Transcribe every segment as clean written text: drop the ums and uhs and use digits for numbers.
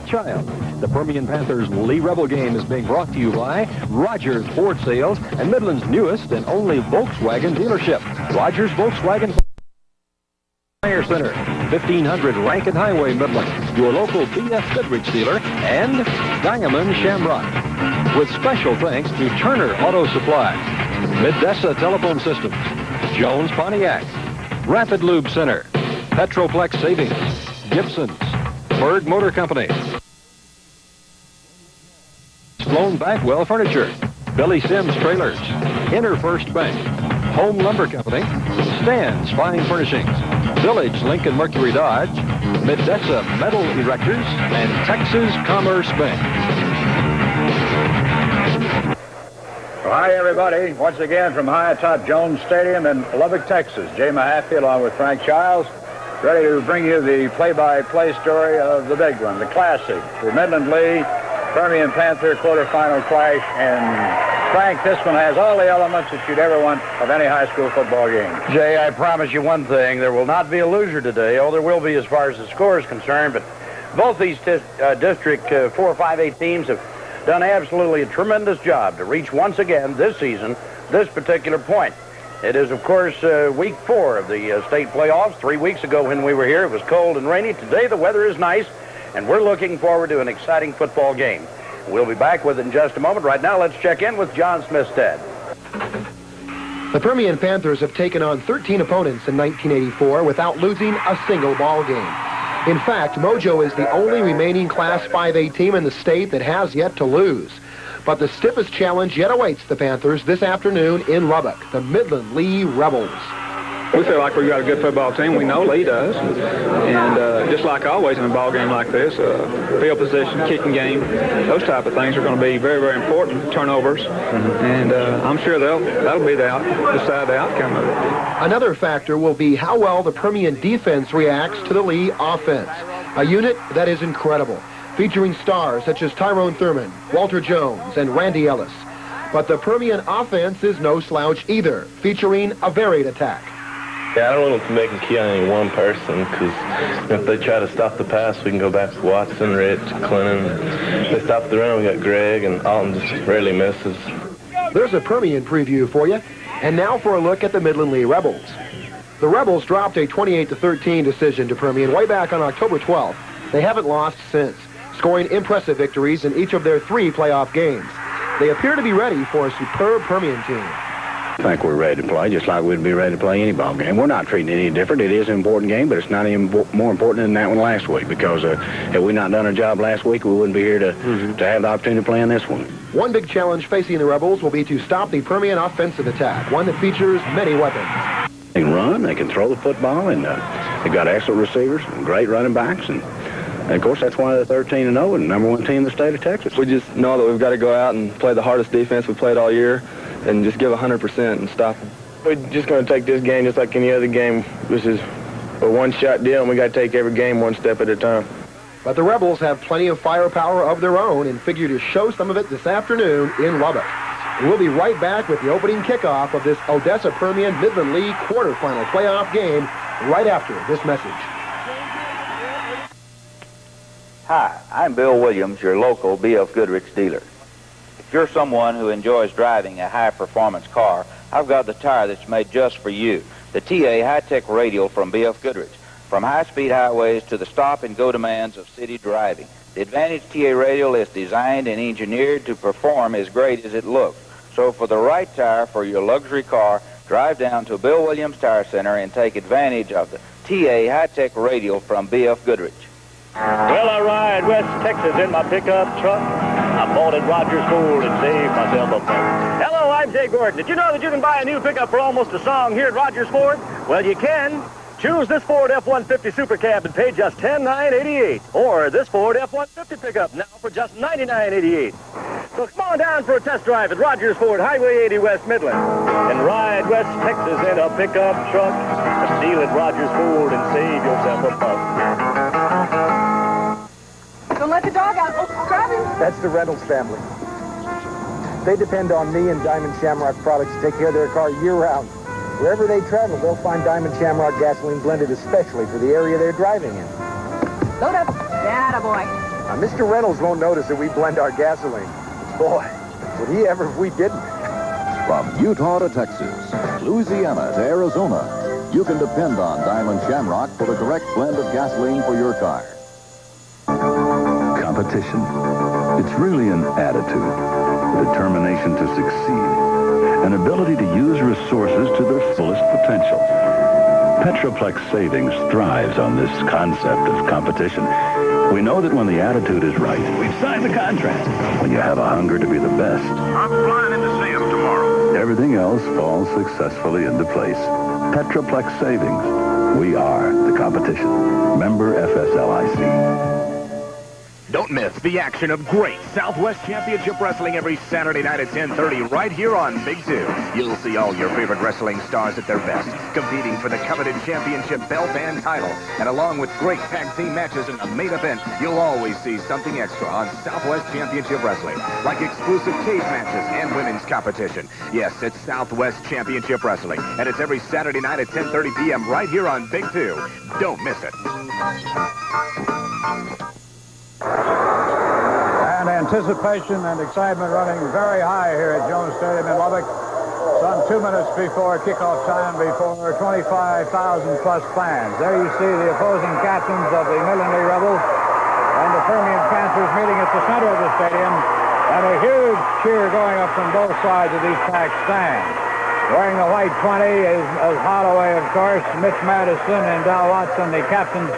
Child. The Permian Panthers Lee Rebel game is being brought to you by Rogers Ford Sales and Midland's newest and only Volkswagen dealership, Rogers Volkswagen Fire Center, 1500 Rankin Highway, Midland, your local B.F. Goodrich dealer, and Diamond Shamrock. With special thanks to Turner Auto Supply, Odessa Telephone Systems, Jones Pontiac, Rapid Lube Center, Petroplex Savings, Gibson's, Berg Motor Company, Sloan Backwell Furniture, Billy Sims Trailers, Inner First Bank, Home Lumber Company, Stan's Fine Furnishings, Village Lincoln Mercury Dodge, Midessa Metal Erectors, and Texas Commerce Bank. Well, hi, everybody. Once again from high atop Jones Stadium in Lubbock, Texas. Jay Mahaffey along with Frank Childs, ready to bring you the play-by-play story of the big one, the classic, the Midland Lee Permian Panther quarterfinal clash. And Frank, this one has all the elements that you'd ever want of any high school football game. Jay, I promise you one thing. There will not be a loser today. Oh, there will be as far as the score is concerned, but both these District 4-5-8 teams have done absolutely a tremendous job to reach once again this season this particular point. It is, of course, week 4 of the state playoffs. 3 weeks ago when we were here, it was cold and rainy. Today, the weather is nice, and we're looking forward to an exciting football game. We'll be back with it in just a moment. Right now, let's check in with John Smithstead. The Permian Panthers have taken on 13 opponents in 1984 without losing a single ball game. In fact, Mojo is the only remaining Class 5A team in the state that has yet to lose. But the stiffest challenge yet awaits the Panthers this afternoon in Lubbock, the Midland Lee Rebels. We feel like we've got a good football team. We know Lee does. And just like always in a ball game like this, field position, kicking game, those type of things are going to be very, very important, turnovers. And I'm sure that'll be decide the outcome of it. Another factor will be how well the Permian defense reacts to the Lee offense, a unit that is incredible, featuring stars such as Tyrone Thurman, Walter Jones, and Randy Ellis. But the Permian offense is no slouch either, featuring a varied attack. Yeah, I don't want to make a key on any one person, because if they try to stop the pass, we can go back to Watson, Rich, Clinton. If they stop the run, we got Greg, and Alton just rarely misses. There's a Permian preview for you. And now for a look at the Midland Lee Rebels. The Rebels dropped a 28-13 decision to Permian way back on October 12th. They haven't lost since, scoring impressive victories in each of their 3 playoff games. They appear to be ready for a superb Permian team. I think we're ready to play, just like we'd be ready to play any ball game. We're not treating it any different. It is an important game, but it's not even more important than that one last week, because had we not done our job last week, we wouldn't be here to have the opportunity to play in this one. One big challenge facing the Rebels will be to stop the Permian offensive attack, one that features many weapons. They can run, they can throw the football, and they've got excellent receivers and great running backs. And of course, that's why they're 13-0 and number 1 team in the state of Texas. We just know that we've got to go out and play the hardest defense we played all year and just give 100% and stop them. We're just going to take this game just like any other game. This is a one-shot deal, and we got to take every game one step at a time. But the Rebels have plenty of firepower of their own and figure to show some of it this afternoon in Lubbock. We'll be right back with the opening kickoff of this Odessa Permian Midland League quarterfinal playoff game right after this message. Hi, I'm Bill Williams, your local B.F. Goodrich dealer. If you're someone who enjoys driving a high-performance car, I've got the tire that's made just for you, the TA High-Tech Radial from B.F. Goodrich. From high-speed highways to the stop-and-go demands of city driving, the Advantage TA Radial is designed and engineered to perform as great as it looks. So for the right tire for your luxury car, drive down to Bill Williams Tire Center and take advantage of the TA High-Tech Radial from B.F. Goodrich. Well, I ride West Texas in my pickup truck. I bought at Rogers Ford and saved myself a buck. Hello, I'm Jay Gordon. Did you know that you can buy a new pickup for almost a song here at Rogers Ford? Well, you can. Choose this Ford F-150 Super Cab and pay just $10,988. Or this Ford F-150 pickup now for just $99.88. So come on down for a test drive at Rogers Ford, Highway 80 West Midland. And ride West Texas in a pickup truck. Steal at Rogers Ford and save yourself a buck. Don't let the dog out. Oh, grab him. That's the Reynolds family. They depend on me and Diamond Shamrock products to take care of their car year-round. Wherever they travel, they'll find Diamond Shamrock gasoline blended especially for the area they're driving in. Load up. Attaboy. Mr. Reynolds won't notice that we blend our gasoline. Boy, would he ever if we didn't. From Utah to Texas, Louisiana to Arizona, you can depend on Diamond Shamrock for the correct blend of gasoline for your car. Competition. It's really an attitude, a determination to succeed, an ability to use resources to their fullest potential. Petroplex Savings thrives on this concept of competition. We know that when the attitude is right, we've signed the contract. When you have a hunger to be the best, I'm flying in to see him tomorrow. everything else falls successfully into place. Petroplex Savings. We are the competition. Member FSLIC. Don't miss the action of great Southwest Championship Wrestling every Saturday night at 10:30 right here on Big 2. You'll see all your favorite wrestling stars at their best, competing for the coveted championship belt and title. And along with great tag team matches in the main event, you'll always see something extra on Southwest Championship Wrestling, like exclusive cage matches and women's competition. Yes, it's Southwest Championship Wrestling, and it's every Saturday night at 10:30 p.m. right here on Big 2. Don't miss it. And anticipation and excitement running very high here at Jones Stadium in Lubbock. Some 2 minutes before kickoff time, before 25,000 plus fans. There you see the opposing captains of the Midland Rebels and the Permian Panthers meeting at the center of the stadium. And a huge cheer going up from both sides of these packed stands. Wearing the white 20 is Holloway, of course, Mitch Madison and Dal Watson, the captains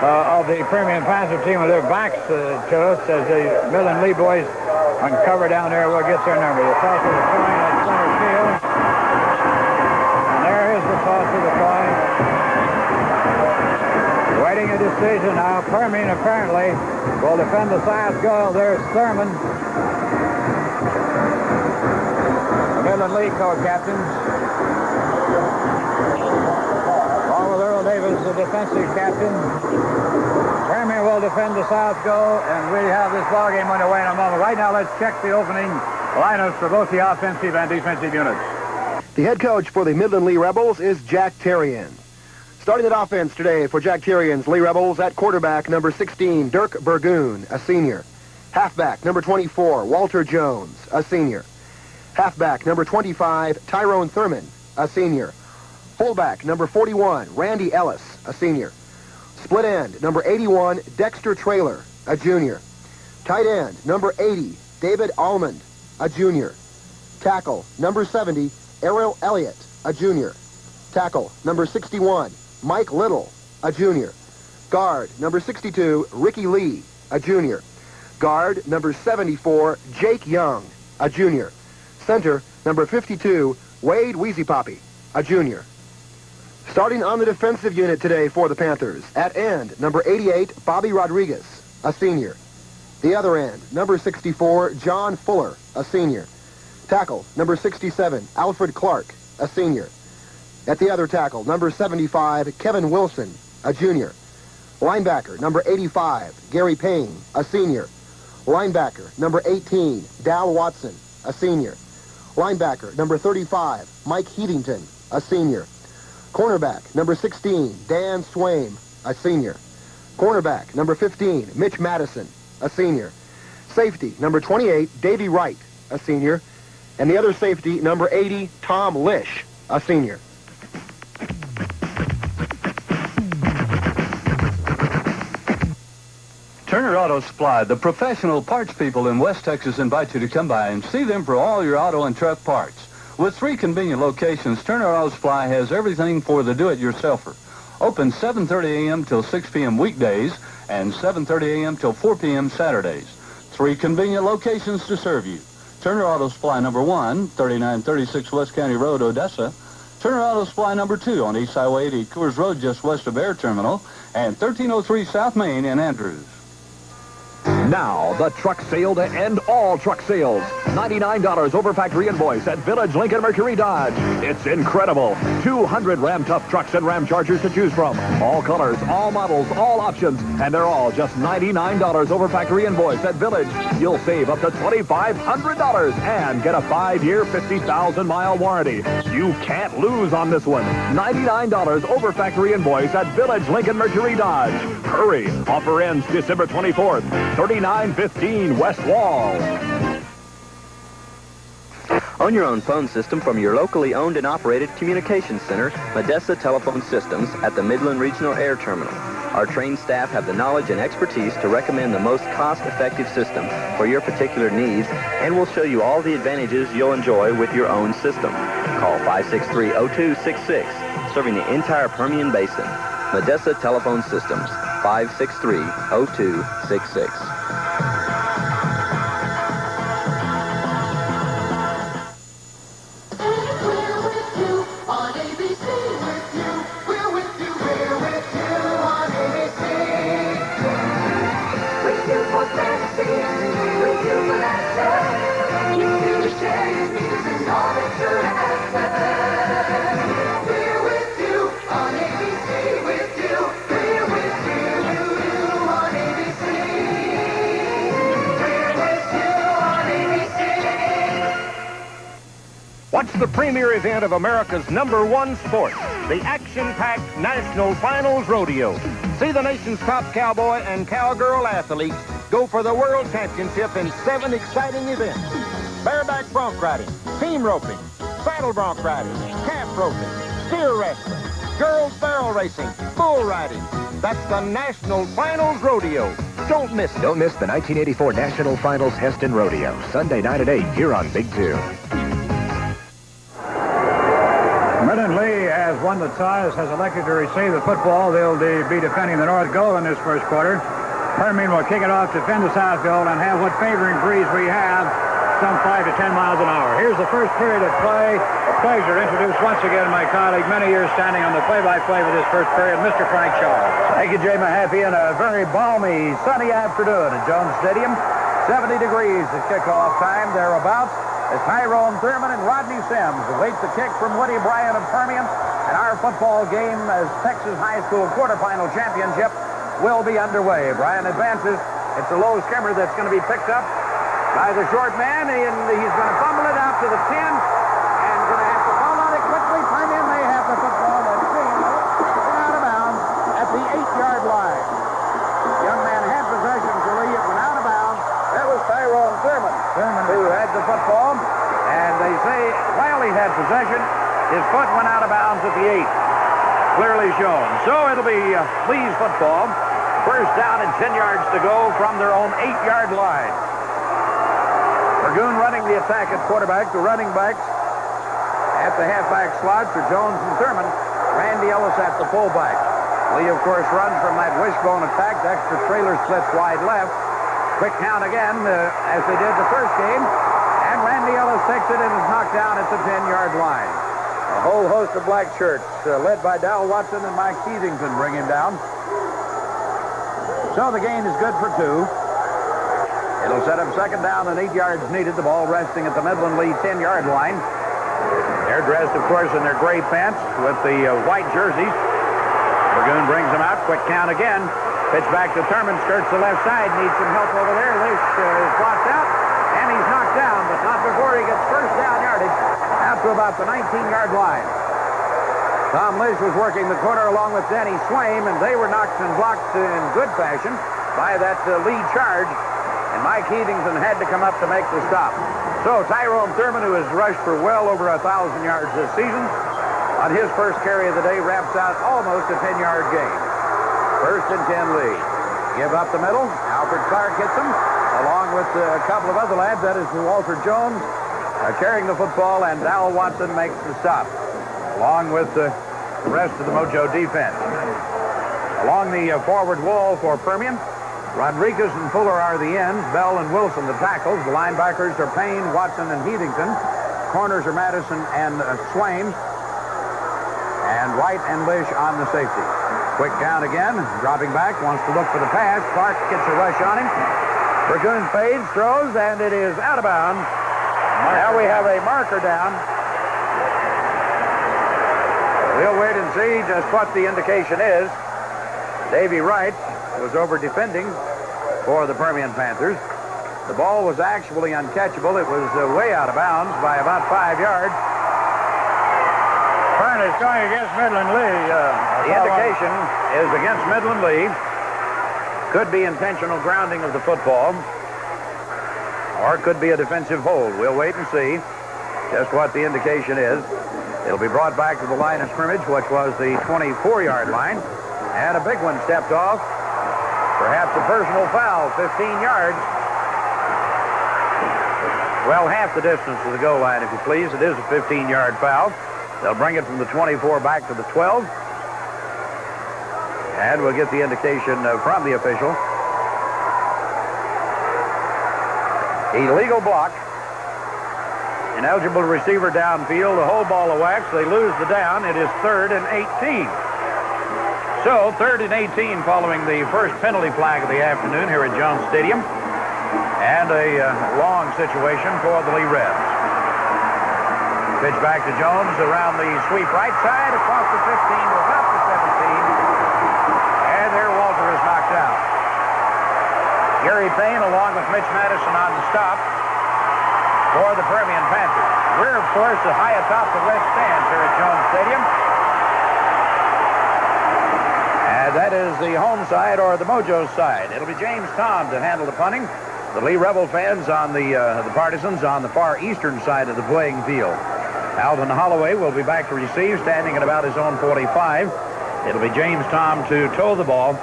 of the Permian Panther team, with their backs to us as the Midland Lee boys uncover down there will get their number. The toss of the coin at center field. And there is the toss of the coin. Waiting a decision now. Permian apparently will defend the south goal. There's Thurman. The Midland Lee co-captains. Davis, the defensive captain. Permian will defend the south goal, and we have this ball game underway in a moment. Right now, let's check the opening lineups for both the offensive and defensive units. The head coach for the Midland Lee Rebels is Jack Terrian. Starting at offense today for Jack Terrian's Lee Rebels, at quarterback, number 16, Dirk Burgoon, a senior. Halfback, number 24, Walter Jones, a senior. Halfback, number 25, Tyrone Thurman, a senior. Fullback, number 41, Randy Ellis, a senior. Split end, number 81, Dexter Traylor, a junior. Tight end, number 80, David Almond, a junior. Tackle, number 70, Errol Elliott, a junior. Tackle, number 61, Mike Little, a junior. Guard, number 62, Ricky Lee, a junior. Guard, number 74, Jake Young, a junior. Center, number 52, Wade Weezypoppy, a junior. Starting on the defensive unit today for the Panthers, at end, number 88, Bobby Rodriguez, a senior. The other end, number 64, John Fuller, a senior. Tackle, number 67, Alfred Clark, a senior. At the other tackle, number 75, Kevin Wilson, a junior. Linebacker, number 85, Gary Payne, a senior. Linebacker, number 18, Dal Watson, a senior. Linebacker, number 35, Mike Heatington, a senior. Cornerback, number 16, Dan Swaim, a senior. Cornerback, number 15, Mitch Madison, a senior. Safety, number 28, Davey Wright, a senior. And the other safety, number 80, Tom Lish, a senior. Turner Auto Supply, the professional parts people in West Texas, invite you to come by and see them for all your auto and truck parts. With 3 convenient locations, Turner Auto Supply has everything for the do-it-yourselfer. Open 7:30 a.m. till 6 p.m. weekdays and 7:30 a.m. till 4 p.m. Saturdays. 3 convenient locations to serve you. Turner Auto Supply number 1, 3936 West County Road, Odessa. Turner Auto Supply number 2 on East Highway 80, Coors Road, just west of Air Terminal. And 1303 South Main in Andrews. Now, the truck sale to end all truck sales. $99 over factory invoice at Village Lincoln Mercury Dodge. It's incredible. 200 Ram Tough trucks and Ram Chargers to choose from. All colors, all models, all options. And they're all just $99 over factory invoice at Village. You'll save up to $2,500 and get a 5-year, 50,000-mile warranty. You can't lose on this one. $99 over factory invoice at Village Lincoln Mercury Dodge. Hurry. Offer ends December 24th. 3915 West Wall. Own your own phone system from your locally owned and operated communications center, Odessa Telephone Systems, at the Midland Regional Air Terminal. Our trained staff have the knowledge and expertise to recommend the most cost-effective system for your particular needs, and will show you all the advantages you'll enjoy with your own system. Call 563-0266, serving the entire Permian Basin. Odessa Telephone Systems, 563-0266. Watch the premier event of America's #1 sport, the action-packed National Finals Rodeo. See the nation's top cowboy and cowgirl athletes go for the World Championship in 7 exciting events. Bareback bronc riding, team roping, saddle bronc riding, calf roping, steer wrestling, girls barrel racing, bull riding. That's the National Finals Rodeo. Don't miss it. Don't miss the 1984 National Finals Heston Rodeo, Sunday night at 8 here on Big 2. Midland Lee has won the toss, has elected to receive the football. They'll be defending the north goal in this first quarter. Permian will kick it off, defend the south goal, and have what favoring breeze we have, some 5 to 10 miles an hour. Here's the first period of play. A pleasure to introduce once again my colleague, many years standing on the play-by-play for this first period, Mr. Frank Charles. Thank you, Jay Mahaffey, and a very balmy, sunny afternoon at Jones Stadium. 70 degrees at kickoff time, thereabouts, as Tyrone Thurman and Rodney Sims await the kick from Woody Bryant of Permian, and our football game as Texas High School quarterfinal championship will be underway. Bryant advances. It's a low skimmer that's going to be picked up by the short man, and he's going to fumble it out to the 10, and going to have to fall on it quickly. Permian may have the football. Let's see. Out of bounds at the 8-yard line. The young man had possession. It went out of bounds. That was Tyrone Thurman who had the football, and they say while he had possession, his foot went out of bounds at the 8. Clearly shown. So it'll be Lee's football. First down and 10 yards to go from their own 8-yard line. Burgoon running the attack at quarterback. The running backs at the halfback slots are Jones and Thurman. Randy Ellis at the fullback. Lee, of course, runs from that wishbone attack. The extra trailer splits wide left. Quick count again, as they did the first game. And Randy Ellis takes it and is knocked down at the 10-yard line. A whole host of black shirts, led by Dal Watson and Mike Keithington, bring him down. So the gain is good for 2. It'll set up second down and 8 yards needed. The ball resting at the Midland Lee 10-yard line. They're dressed, of course, in their gray pants with the white jerseys. Burgoon brings them out. Quick count again. Pitch back to Thurman. Skirts the left side. Needs some help over there. Lish is blocked out. And he's knocked down, but not before he gets first down yardage out to about the 19-yard line. Tom Lish was working the corner along with Danny Swaim, and they were knocked and blocked in good fashion by that lead charge. And Mike Heathington had to come up to make the stop. So Tyrone Thurman, who has rushed for well over 1,000 yards this season, on his first carry of the day, wraps out almost a 10-yard gain. First and 10 lead. Give up the middle. Alfred Clark hits him, along with a couple of other lads. That is Walter Jones carrying the football, and Dal Watson makes the stop, along with the rest of the Mojo defense. Along the forward wall for Permian, Rodriguez and Fuller are the ends. Bell and Wilson the tackles. The linebackers are Payne, Watson, and Heathington. Corners are Madison and Swaim. And White and Lish on the safety. Quick count again. Dropping back. Wants to look for the pass. Clark gets a rush on him. Burgoon fades, throws, and it is out of bounds. Now we have a marker down. We'll wait and see just what the indication is. Davy Wright was over defending for the Permian Panthers. The ball was actually uncatchable. It was way out of bounds by about 5 yards. Punt is going against Midland Lee. The indication is against Midland Lee. Could be intentional grounding of the football, or it could be a defensive hold. We'll wait and see just what the indication is. It'll be brought back to the line of scrimmage, which was the 24-yard line. And a big one stepped off. Perhaps a personal foul, 15 yards. Well, half the distance to the goal line, if you please. It is a 15-yard foul. They'll bring it from the 24 back to the 12. And we'll get the indication from the official. Illegal block. Ineligible receiver downfield. The whole ball of wax. They lose the down. It is 3rd and 18. So 3rd and 18 following the first penalty flag of the afternoon here at Jones Stadium. And a long situation for the Lee Rebs. Pitch back to Jones around the sweep right side across the 15 to about the 17. And there Walter is knocked out. Gary Payne along with Mitch Madison on the stop for the Permian Panthers. We're, of course, high atop the west stands here at Jones Stadium. And that is the home side or the Mojo side. It'll be James Tom to handle the punting. The Lee Rebel fans on the Partisans on the far eastern side of the playing field. Alvin Holloway will be back to receive, standing at about his own 45. It'll be James Tom to tow the ball.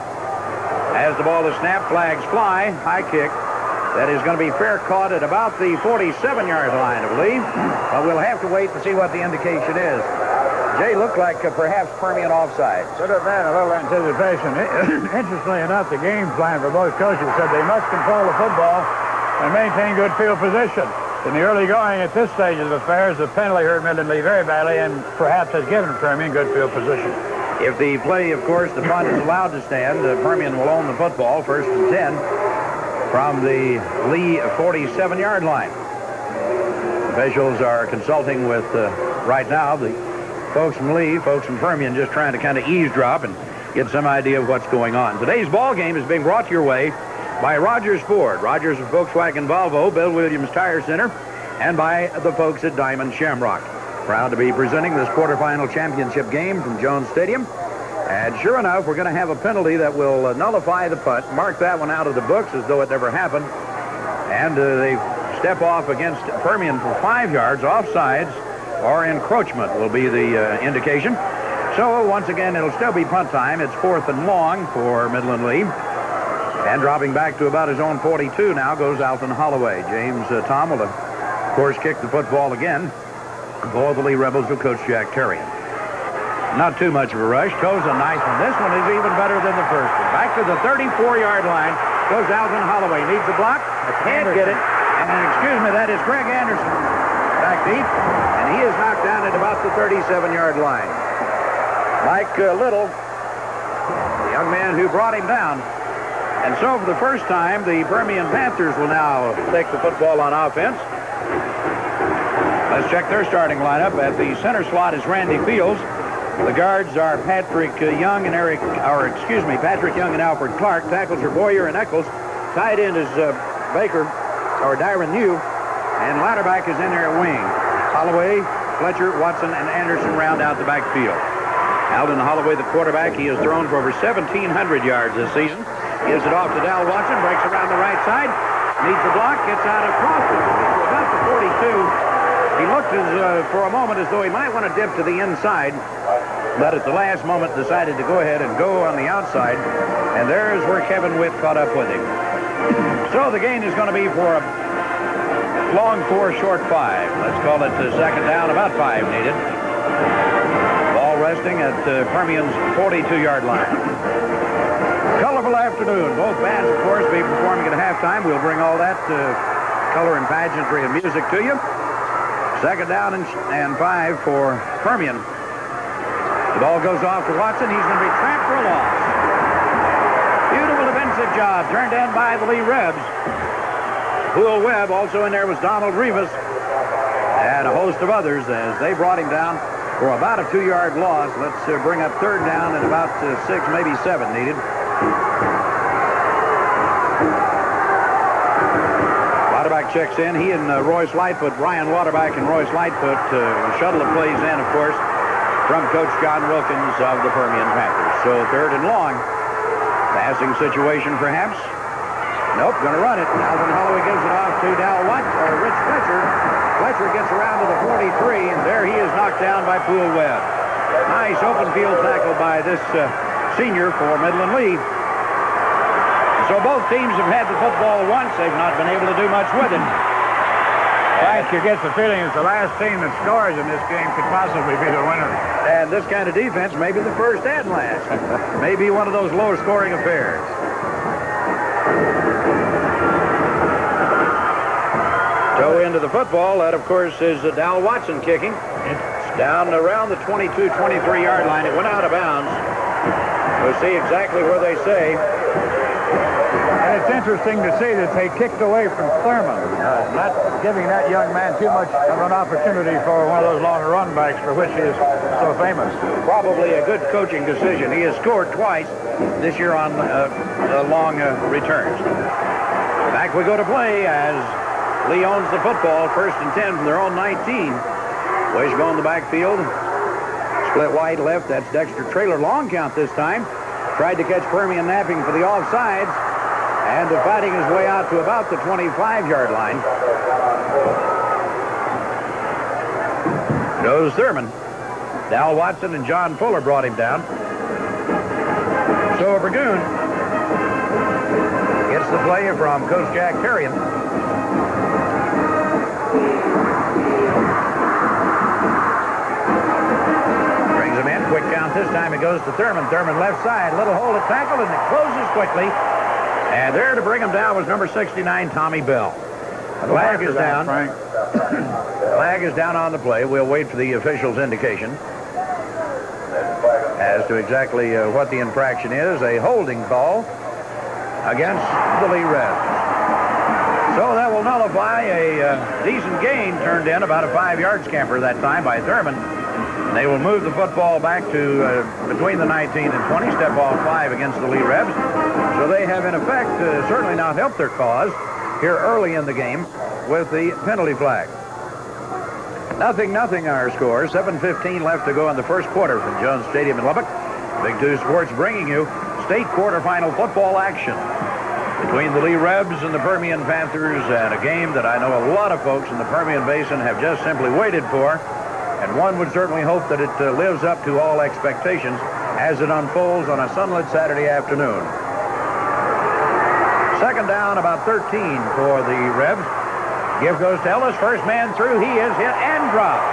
As the ball is snapped, flags fly, high kick. That is going to be fair caught at about the 47-yard line, I believe. But we'll have to wait to see what the indication is. Jay, looked like perhaps Permian offside. Could have been a little anticipation. Interestingly enough, the game plan for both coaches said they must control the football and maintain good field position. In the early going at this stage of affairs, the penalty hurt Midland Lee very badly and perhaps has given Permian good field position. If the play, of course, the punt is allowed to stand, Permian will own the football, 1st and 10 from the Lee 47-yard line. Officials are consulting with, right now, the folks from Lee, folks from Permian, just trying to kind of eavesdrop and get some idea of what's going on. Today's ball game is being brought your way by Rogers Ford, Rogers of Volkswagen Volvo, Bill Williams Tire Center, and by the folks at Diamond Shamrock. Proud to be presenting this quarterfinal championship game from Jones Stadium. And sure enough, we're going to have a penalty that will nullify the punt. Mark that one out of the books as though it never happened. And they step off against Permian for 5 yards. Offsides or encroachment will be the indication. So once again, it'll still be punt time. It's 4th and long for Midland Lee. And dropping back to about his own 42 now goes Alton Holloway. James Tom will, of course, kick the football again for the Lee Rebels with Coach Jack Terrian. Not too much of a rush. Goes a nice one. This one is even better than the first one. Back to the 34-yard line goes Alton Holloway. Needs a block. Can't get it. And excuse me, that is Greg Anderson back deep. And he is knocked down at about the 37-yard line. Mike Little, the young man who brought him down. And so for the first time, the Permian Panthers will now take the football on offense. Let's check their starting lineup. At the center slot is Randy Fields. The guards are Patrick Young and Patrick Young and Alfred Clark. Tackles are Boyer and Eccles. Tight end is Dyron New. And Latterback is in there at wing. Holloway, Fletcher, Watson, and Anderson round out the backfield. Alton Holloway, the quarterback, he has thrown for over 1,700 yards this season. Gives it off to Dal Watson, breaks around the right side, needs the block, gets out across about the 42. He looked for a moment as though he might want to dip to the inside, but at the last moment decided to go ahead and go on the outside, and there's where Kevin Witt caught up with him. So the gain is going to be for a long 4, short 5. Let's call it second down, about 5 needed. Ball resting at Permian's 42-yard line. Colorful afternoon. Both bands, of course, be performing at halftime. We'll bring all that color and pageantry and music to you. Second down and 5 for Permian. The ball goes off to Watson. He's going to be trapped for a loss. Beautiful defensive job turned in by the Lee Rebs. Poole Webb. Also in there was Donald Rivas and a host of others as they brought him down for about a 2-yard loss. Let's bring up third down and about 6, maybe 7 needed. Waterback checks in. He and Royce Lightfoot, Brian Waterback and Royce Lightfoot, shuttle the plays in, of course, from Coach John Wilkins of the Permian Panthers. So third and long. Passing situation, perhaps. Nope, going to run it. Alvin Holloway gives it off to Rich Fletcher. Fletcher gets around to the 43, and there he is knocked down by Poole Webb. Nice open field tackle by this senior for Midland Lee. So both teams have had the football once. They've not been able to do much with it. Frank, you get the feeling it's the last team that scores in this game could possibly be the winner. And this kind of defense may be the first and last. Maybe one of those lower scoring affairs. Toe into the football. That, of course, is Dal Watson kicking. It's down around the 22, 23-yard line. It went out of bounds. We'll see exactly where they say. And it's interesting to see that they kicked away from Thurman, not giving that young man too much of an opportunity for one of those long run backs for which he is so famous. Probably a good coaching decision. He has scored twice this year on long returns. Back we go to play as Lee owns the football, 1st and 10 from their own 19. Wishbone in the backfield. Split wide left. That's Dexter Traylor. Long count this time. Tried to catch Permian napping for the offsides. And fighting his way out to about the 25-yard line. Goes Thurman. Dal Watson and John Fuller brought him down. So Burgoon gets the play from Coach Jack Terrian. Brings him in. Quick count this time. It goes to Thurman. Thurman left side. Little hole to tackle, and it closes quickly. And there to bring him down was number 69, Tommy Bell. Flag is down. Flag is down on the play. We'll wait for the official's indication as to exactly what the infraction is. A holding call against the Lee Reds. So that will nullify a decent gain turned in, about a 5-yard scamper that time by Thurman. And they will move the football back to between the 19 and 20, step off 5 against the Lee Rebs. So they have, in effect, certainly not helped their cause here early in the game with the penalty flag. 0-0 our score. 7:15 left to go in the first quarter from Jones Stadium in Lubbock. Big 2 Sports bringing you state quarterfinal football action between the Lee Rebs and the Permian Panthers, and a game that I know a lot of folks in the Permian Basin have just simply waited for. And one would certainly hope that it lives up to all expectations as it unfolds on a sunlit Saturday afternoon. Second down, about 13 for the Rebs. Give goes to Ellis. First man through. He is hit and dropped.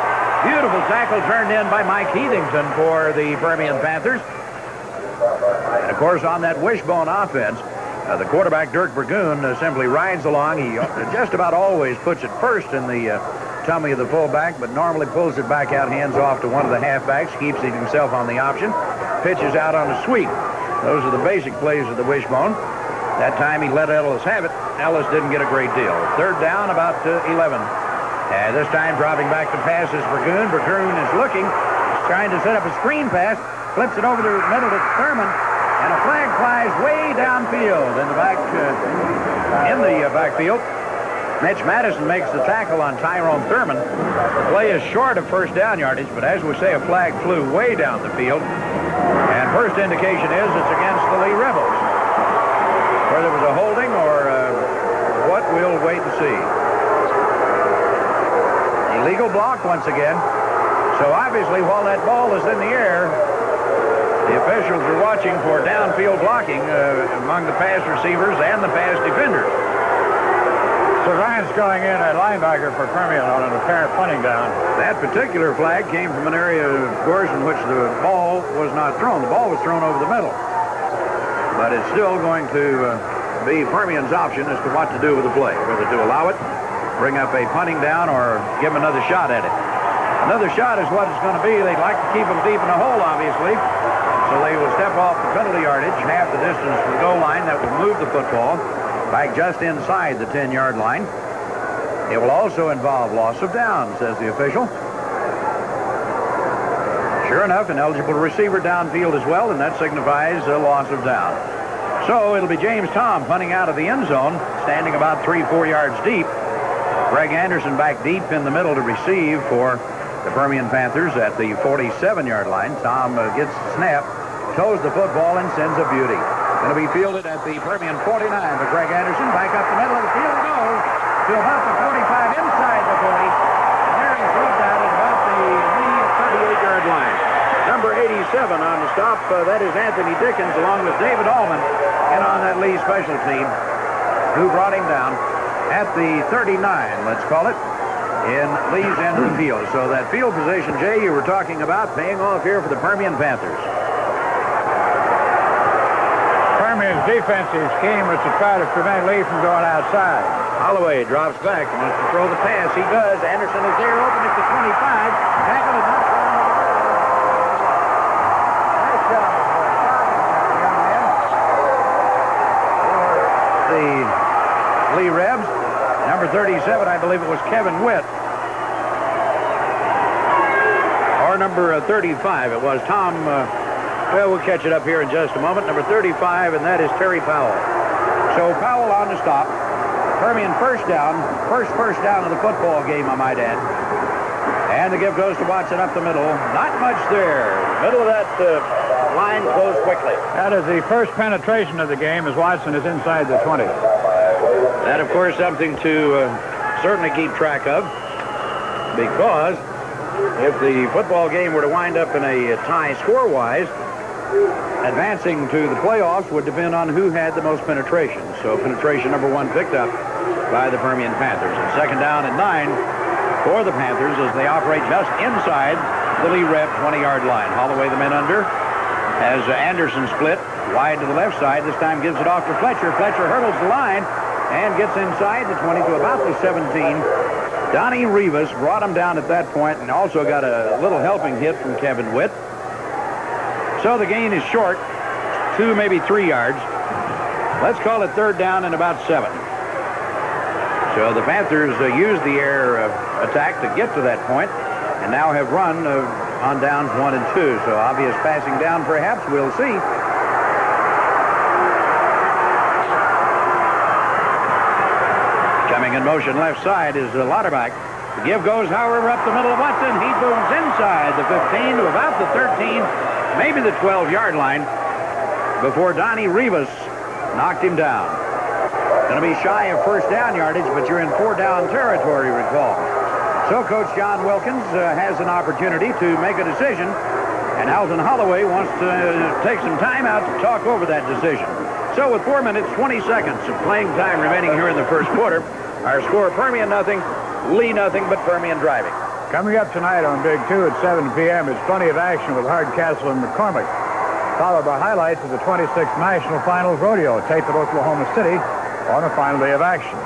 Beautiful tackle turned in by Mike Heathington for the Permian Panthers. And, of course, on that wishbone offense, the quarterback, Dirk Burgoon, simply rides along. He just about always puts it first in the tummy of the fullback, but normally pulls it back out, hands off to one of the halfbacks, keeps it himself on the option, pitches out on a sweep. Those are the basic plays of the wishbone. That time he let Ellis have it. Ellis didn't get a great deal. Third down, about 11. And this time dropping back to pass is Burgoon. Burgoon is looking, trying to set up a screen pass, flips it over the middle to Thurman, and a flag flies way downfield in the backfield. Mitch Madison makes the tackle on Tyrone Thurman. The play is short of first down yardage, but as we say, a flag flew way down the field. And first indication is it's against the Lee Rebels. Whether it was a holding or what, we'll wait and see. Illegal block once again. So obviously, while that ball is in the air, the officials are watching for downfield blocking among the pass receivers and the pass defenders. So Ryan's going in a linebacker for Permian on an apparent punting down. That particular flag came from an area, of course, in which the ball was not thrown. The ball was thrown over the middle. But it's still going to be Permian's option as to what to do with the play, whether to allow it, bring up a punting down, or give him another shot at it. Another shot is what it's going to be. They'd like to keep him deep in the hole, obviously. So they will step off the penalty yardage, half the distance from the goal line. That will move the football. back just inside the 10-yard line. It will also involve loss of down, says the official. Sure enough, an eligible receiver downfield as well, and that signifies a loss of down. So it'll be James Tom punting out of the end zone, standing about 3-4 yards deep. Greg Anderson back deep in the middle to receive for the Permian Panthers at the 47-yard line. Tom gets the snap, toes the football, and sends a beauty. Going to be fielded at the Permian 49, but Greg Anderson back up the middle of the field goes to about the 45 inside the 40. And there he's rubbed out at about the 38-yard line. Number 87 on the stop, that is Anthony Dickens along with David Allman in on that Lee special team, who brought him down at the 39, let's call it, in Lee's end of the field. So that field position, Jay, you were talking about, paying off here for the Permian Panthers. Permian's defensive scheme was to try to prevent Lee from going outside. Holloway drops back, wants to throw the pass. He does. Anderson is there, open at the 25. Tackle is not down. Nice job, young man. For the Lee Rebs. Number 37, I believe it was Kevin Witt. Or number 35, it was Tom. Well, we'll catch it up here in just a moment. Number 35, and that is Terry Powell. So Powell on the stop. Permian first down of the football game, I might add. And the give goes to Watson up the middle. Not much there. Middle of that line goes quickly. That is the first penetration of the game as Watson is inside the 20. That, of course, something to certainly keep track of, because if the football game were to wind up in a tie score-wise, advancing to the playoffs would depend on who had the most penetration. So penetration number 1 picked up by the Permian Panthers. And second down and 9 for the Panthers as they operate just inside the Lee Rep 20-yard line. Holloway the men under as Anderson split wide to the left side. This time gives it off to Fletcher. Fletcher hurdles the line and gets inside the 20 to about the 17. Donnie Rivas brought him down at that point and also got a little helping hit from Kevin Witt. So the gain is short, 2, maybe 3 yards. Let's call it third down and about 7. So the Panthers used the air attack to get to that point and now have run on downs 1 and 2. So obvious passing down, perhaps. We'll see. Coming in motion left side is Lauterbach. The give goes, however, up the middle of Watson. He booms inside the 15 to about the 13, maybe the 12-yard line, before Donnie Rivas knocked him down. Going to be shy of first down yardage, but you're in 4-down territory, recall. So Coach John Wilkins has an opportunity to make a decision, and Alton Holloway wants to take some time out to talk over that decision. So with 4 minutes, 20 seconds of playing time remaining here in the first quarter, our score, Permian nothing, Lee nothing, but Permian driving. Coming up tonight on Big 2 at 7 p.m. is plenty of action with Hardcastle and McCormick, followed by highlights of the 26th National Finals Rodeo taped at Oklahoma City on a final day of action.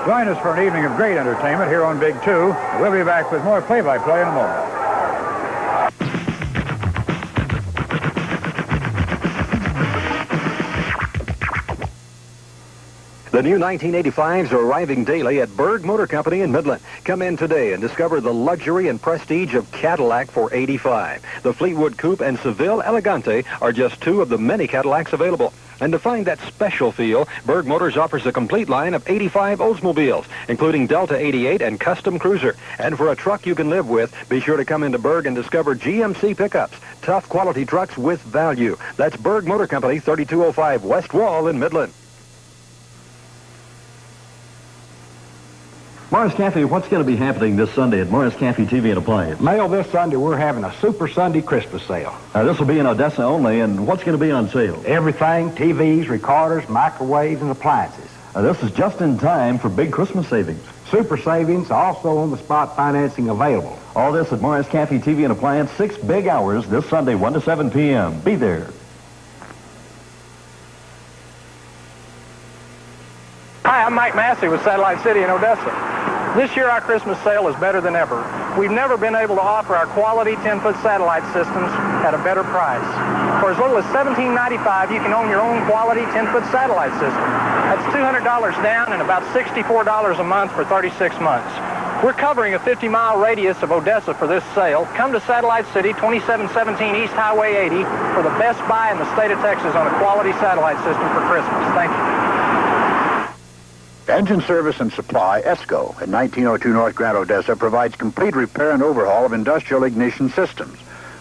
Join us for an evening of great entertainment here on Big 2. We'll be back with more play-by-play in a moment. The new 1985s are arriving daily at Berg Motor Company in Midland. Come in today and discover the luxury and prestige of Cadillac for 85. The Fleetwood Coupe and Seville Elegante are just 2 of the many Cadillacs available. And to find that special feel, Berg Motors offers a complete line of 85 Oldsmobiles, including Delta 88 and Custom Cruiser. And for a truck you can live with, be sure to come into Berg and discover GMC pickups, tough quality trucks with value. That's Berg Motor Company, 3205 West Wall in Midland. Morris Cafe, what's going to be happening this Sunday at Morris Cafe TV and Appliance? Mail, this Sunday we're having a Super Sunday Christmas sale. This will be in Odessa only, and what's going to be on sale? Everything, TVs, recorders, microwaves, and appliances. This is just in time for big Christmas savings. Super savings, also on-the-spot financing available. All this at Morris Cafe TV and Appliance, 6 big hours this Sunday, 1 to 7 p.m. Be there. Hi, I'm Mike Massey with Satellite City in Odessa. This year, our Christmas sale is better than ever. We've never been able to offer our quality 10-foot satellite systems at a better price. For as little as $17.95, you can own your own quality 10-foot satellite system. That's $200 down and about $64 a month for 36 months. We're covering a 50-mile radius of Odessa for this sale. Come to Satellite City, 2717 East Highway 80 for the best buy in the state of Texas on a quality satellite system for Christmas. Thank you. Engine Service and Supply, ESCO, at 1902 North Grand Odessa, provides complete repair and overhaul of industrial ignition systems.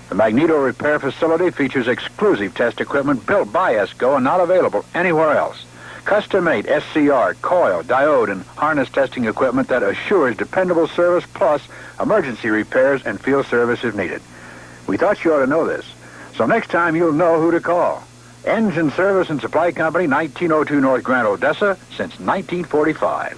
The Magneto Repair Facility features exclusive test equipment built by ESCO and not available anywhere else. Custom-made SCR, coil, diode, and harness testing equipment that assures dependable service plus emergency repairs and field service if needed. We thought you ought to know this, so next time you'll know who to call. Engine Service and Supply Company, 1902 North Grand Odessa, since 1945.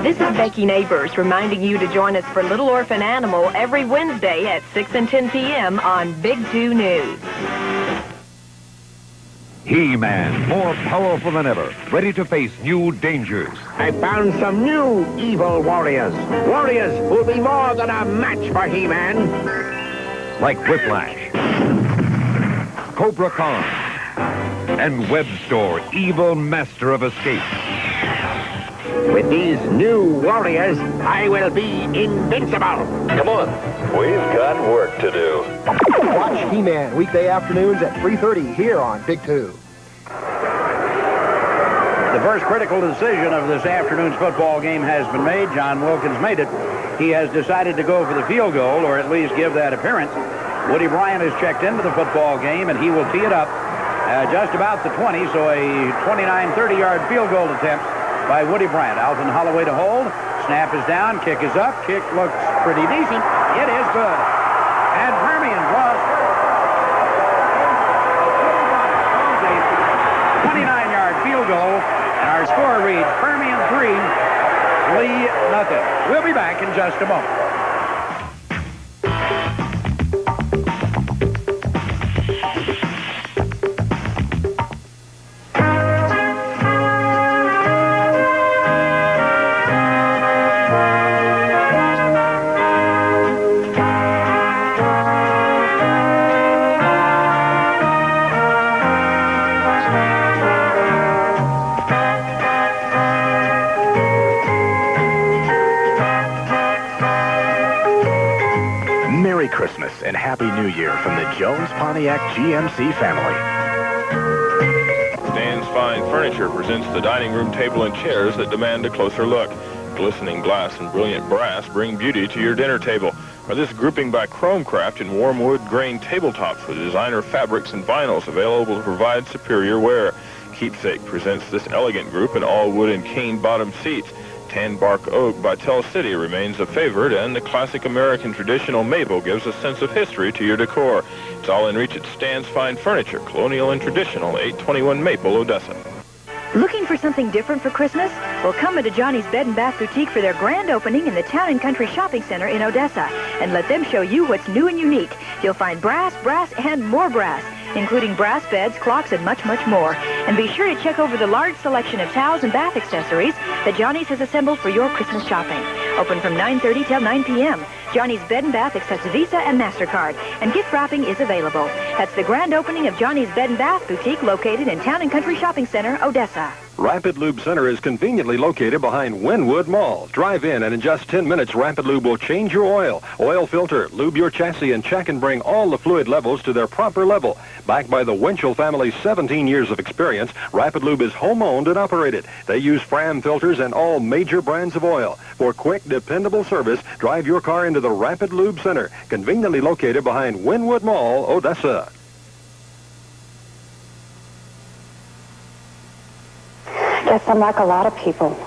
This is Becky Neighbors reminding you to join us for Little Orphan Animal every Wednesday at 6 and 10 p.m. on Big 2 News. He-Man, more powerful than ever, ready to face new dangers. I found some new evil warriors. Warriors who'll be more than a match for He-Man. Like Whiplash, Cobra Khan, and Webstore, evil master of escape. With these new warriors, I will be invincible. Come on, we've got work to do. Watch He-Man weekday afternoons at 3:30 here on Big 2. The first critical decision of this afternoon's football game has been made. John Wilkins made it. He has decided to go for the field goal, or at least give that appearance. Woody Bryant has checked into the football game, and he will tee it up just about the 20, so a 29, 30-yard field goal attempt by Woody Bryant. Alton Holloway to hold. Snap is down. Kick is up. Kick looks pretty decent. It is good. And Permian draws a 29-yard field goal. And our score reads Permian 3, Lee nothing. We'll be back in just a moment. Merry Christmas and Happy New Year from the Jones Pontiac GMC family. Stan's Fine Furniture presents the dining room table and chairs that demand a closer look. Glistening glass and brilliant brass bring beauty to your dinner table. Or this grouping by Chromecraft in warm wood grain tabletops with designer fabrics and vinyls available to provide superior wear. Keepsake presents this elegant group in all wood and cane bottom seats. Tan bark oak by Tell City remains a favorite, and the classic American traditional maple gives a sense of history to your decor. It's all in reach at Stan's Fine Furniture, colonial and traditional, 821 Maple, Odessa. Looking for something different for Christmas? Well, come into Johnny's Bed & Bath Boutique for their grand opening in the Town & Country Shopping Center in Odessa, and let them show you what's new and unique. You'll find brass, and more brass, including brass beds, clocks, and much, much more. And be sure to check over the large selection of towels and bath accessories that Johnny's has assembled for your Christmas shopping. Open from 9:30 till 9 p.m. Johnny's Bed & Bath accepts Visa and MasterCard, and gift wrapping is available. That's the grand opening of Johnny's Bed & Bath Boutique located in Town & Country Shopping Center, Odessa. Rapid Lube Center is conveniently located behind Wynwood Mall. Drive in, and in just 10 minutes, Rapid Lube will change your oil filter, lube your chassis, and check and bring all the fluid levels to their proper level. Backed by the Winchell family's 17 years of experience, Rapid Lube is home-owned and operated. They use Fram filters and all major brands of oil. For quick, dependable service, drive your car into the Rapid Lube Center, conveniently located behind Wynwood Mall, Odessa. I guess I'm like a lot of people.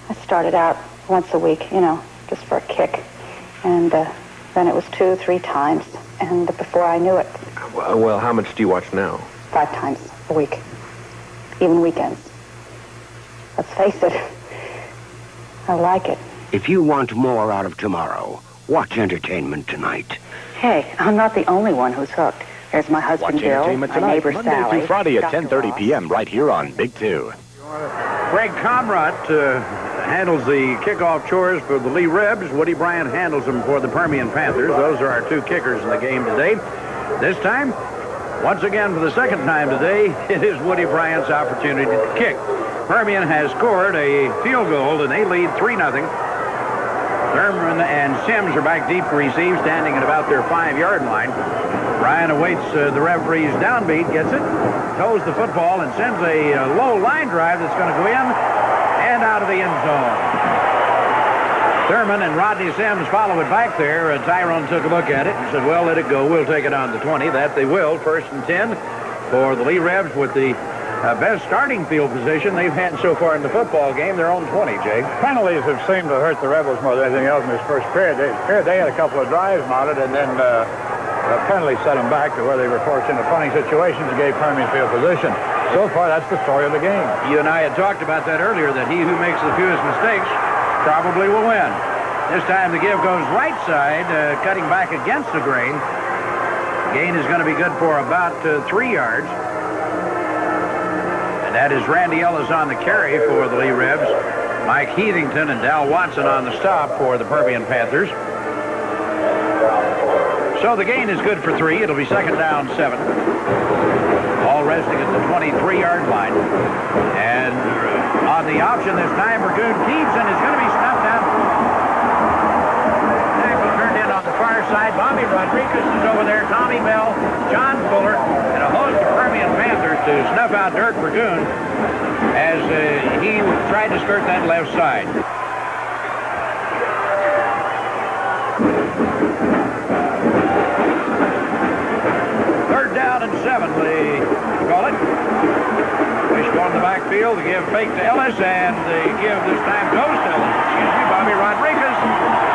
I started out once a week, just for a kick. And then it was 2, 3 times. And before I knew it... Well, how much do you watch now? 5 times a week. Even weekends. Let's face it, I like it. If you want more out of tomorrow, watch Entertainment Tonight. Hey, I'm not the only one who's hooked. There's my husband, Watch Bill, Entertainment my tonight, neighbor, Monday Sally, through Friday at Dr. 10:30 Ross. p.m. right here on Big 2. Greg Comrott handles the kickoff chores for the Lee Rebs. Woody Bryant handles them for the Permian Panthers. Those are our two kickers in the game today. This time, once again for the second time today, it is Woody Bryant's opportunity to kick. Permian has scored a field goal, and they lead 3-0. Thurman and Sims are back deep to receive, standing at about their 5-yard line. Bryant awaits the referee's downbeat, gets it, toes the football, and sends a low line drive that's going to go in and out of the end zone. Thurman and Rodney Sims follow it back there. Tyrone took a look at it and said, well, let it go. We'll take it on the 20. That they will. 1st and 10 for the Lee Rebs with the best starting field position they've had so far in the football game. Their own 20, Jay. Penalties have seemed to hurt the Rebels more than anything else in this first period. They had a couple of drives mounted, and then a penalty set them back to where they were forced into punting situations and gave Permian field position. So far, that's the story of the game. You and I had talked about that earlier, that he who makes the fewest mistakes probably will win. This time the give goes right side, cutting back against the grain. Gain is going to be good for about 3 yards. And that is Randy Ellis on the carry for the Lee Rebs. Mike Heathington and Dal Watson on the stop for the Permian Panthers. So the gain is good for 3. It'll be 2nd down 7. All resting at the 23-yard line. And on the option this time, Ragoon Keebson is going to be snuffed out. Tackle turned in on the far side. Bobby Rodriguez is over there. Tommy Bell, John Fuller, and a host of Permian Panthers to snuff out Dirk Ragoon as he tried to skirt that left side. Down and 7, they call it. Wishbone in the backfield. The give fake to Ellis, and the give this time goes to Ellis. Bobby Rodriguez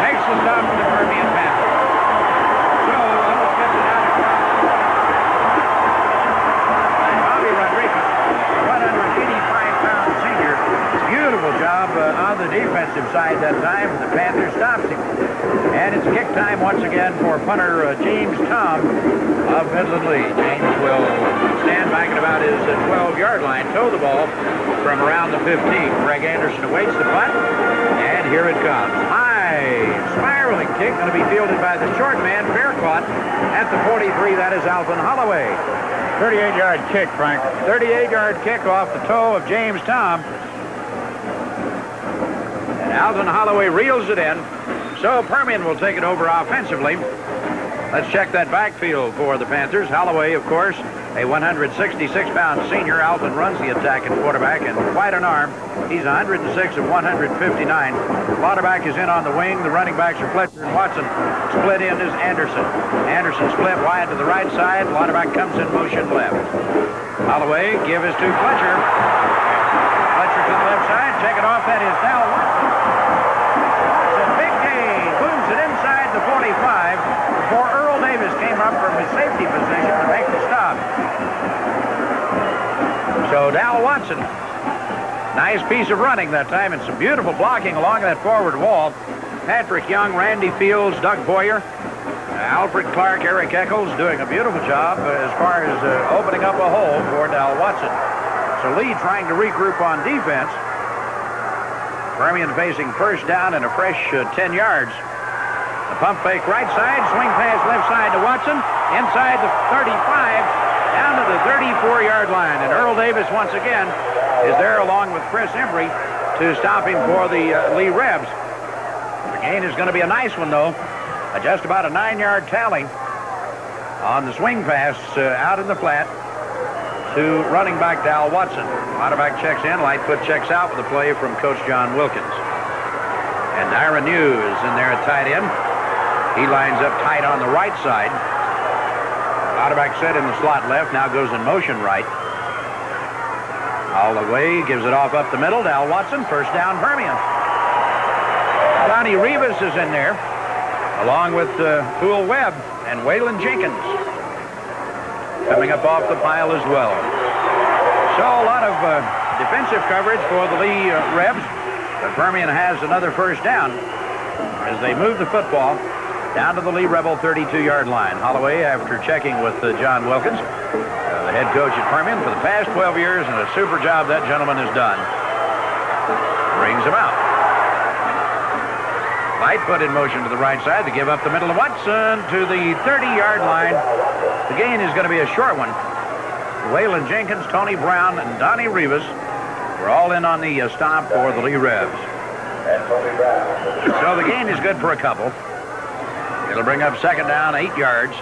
makes the stop for the Permian Panthers. So Ellis gets it out across. And Bobby Rodriguez, 185-pound senior, beautiful job on the defensive side that time. The Panthers stops him. And it's kick time once again for punter James Tom of Midland Lee. James will stand back at about his 12-yard line, toe the ball from around the 15. Greg Anderson awaits the punt, and here it comes. High spiraling kick, going to be fielded by the short man, fair caught at the 43. That is Alvin Holloway. 38-yard kick, Frank. 38-yard kick off the toe of James Tom. And Alvin Holloway reels it in. So Permian will take it over offensively. Let's check that backfield for the Panthers. Holloway, of course, a 166-pound senior. Alvin runs the attack at quarterback, and quite an arm. He's 106 of 159. Quarterback is in on the wing. The running backs are Fletcher and Watson. Split in is Anderson. Anderson split wide to the right side. Quarterback comes in motion left. Holloway, give is to Fletcher. Fletcher to the left side. Check it off. That is Dal Watson. It's a big gain. Moves it inside the 45 before Earl Davis came up from his safety position to make the stop. So Dal Watson, nice piece of running that time, and some beautiful blocking along that forward wall. Patrick Young, Randy Fields, Doug Boyer, Alfred Clark, Eric Eccles doing a beautiful job as far as opening up a hole for Dal Watson. So Lee trying to regroup on defense. Permian facing first down and a fresh 10 yards. The pump fake right side, swing pass left side to Watson, inside the 35, down to the 34-yard line. And Earl Davis once again is there along with Chris Embry to stop him for the Lee Rebs. The gain is going to be a nice one, though. Just about a 9-yard tally on the swing pass out in the flat to running back Dal Watson. Quarterback checks in, Lightfoot checks out with a play from Coach John Wilkins. And Ira New is in there at tight end. He lines up tight on the right side. Quarterback set in the slot left, now goes in motion right. All the way, gives it off up the middle. Dal Watson, first down Permian. Donnie Rivas is in there, along with Poole Webb and Waylon Jenkins coming up off the pile as well. So a lot of defensive coverage for the Lee Rebs, but Permian has another first down as they move the football down to the Lee Rebel 32-yard line. Holloway, after checking with John Wilkins, the head coach at Permian for the past 12 years, and a super job that gentleman has done. Brings him out. Light put in motion to the right side to give up the middle of Watson to the 30-yard line. The gain is going to be a short one. Waylon Jenkins, Tony Brown, and Donnie Rivas were all in on the stop for the Lee Rebs. So the gain is good for a couple. It'll bring up second down, 8 yards.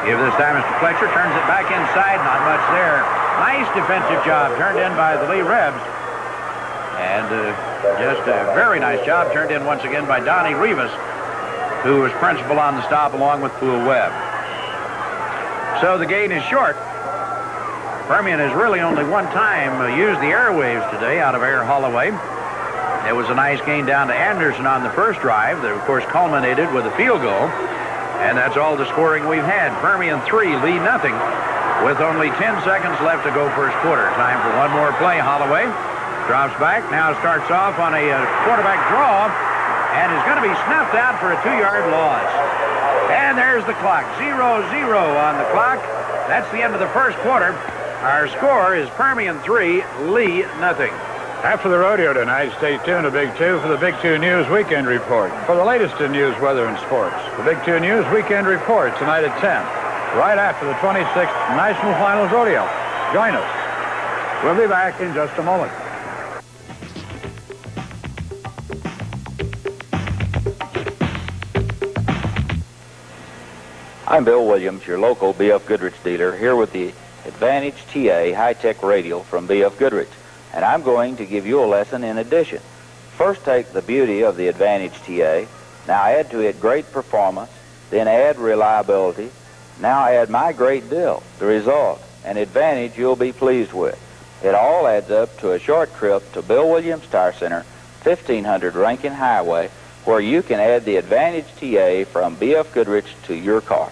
Give this time Mr. Fletcher, turns it back inside, not much there. Nice defensive job turned in by the Lee Rebs. And just a very nice job turned in once again by Donnie Rivas, who was principal on the stop along with Poole Webb. So the gain is short. Permian has really only one time used the airwaves today out of Air Holloway. It was a nice gain down to Anderson on the first drive that, of course, culminated with a field goal. And that's all the scoring we've had. Permian 3, Lee nothing, with only 10 seconds left to go first quarter. Time for one more play. Holloway drops back, now starts off on a quarterback draw, and is going to be snuffed out for a 2-yard loss. And there's the clock, 0-0 on the clock. That's the end of the first quarter. Our score is Permian 3, Lee nothing. After the rodeo tonight, stay tuned to Big 2 for the Big 2 News Weekend Report. For the latest in news, weather, and sports, the Big 2 News Weekend Report tonight at 10, right after the 26th National Finals Rodeo. Join us. We'll be back in just a moment. I'm Bill Williams, your local B.F. Goodrich dealer, here with the Advantage TA high-tech radial from B.F. Goodrich. And I'm going to give you a lesson in addition. First, take the beauty of the Advantage TA. Now add to it great performance. Then add reliability. Now add my great deal. The result, an Advantage you'll be pleased with. It all adds up to a short trip to Bill Williams Tire Center, 1500 Rankin Highway, where you can add the Advantage TA from B.F. Goodrich to your car.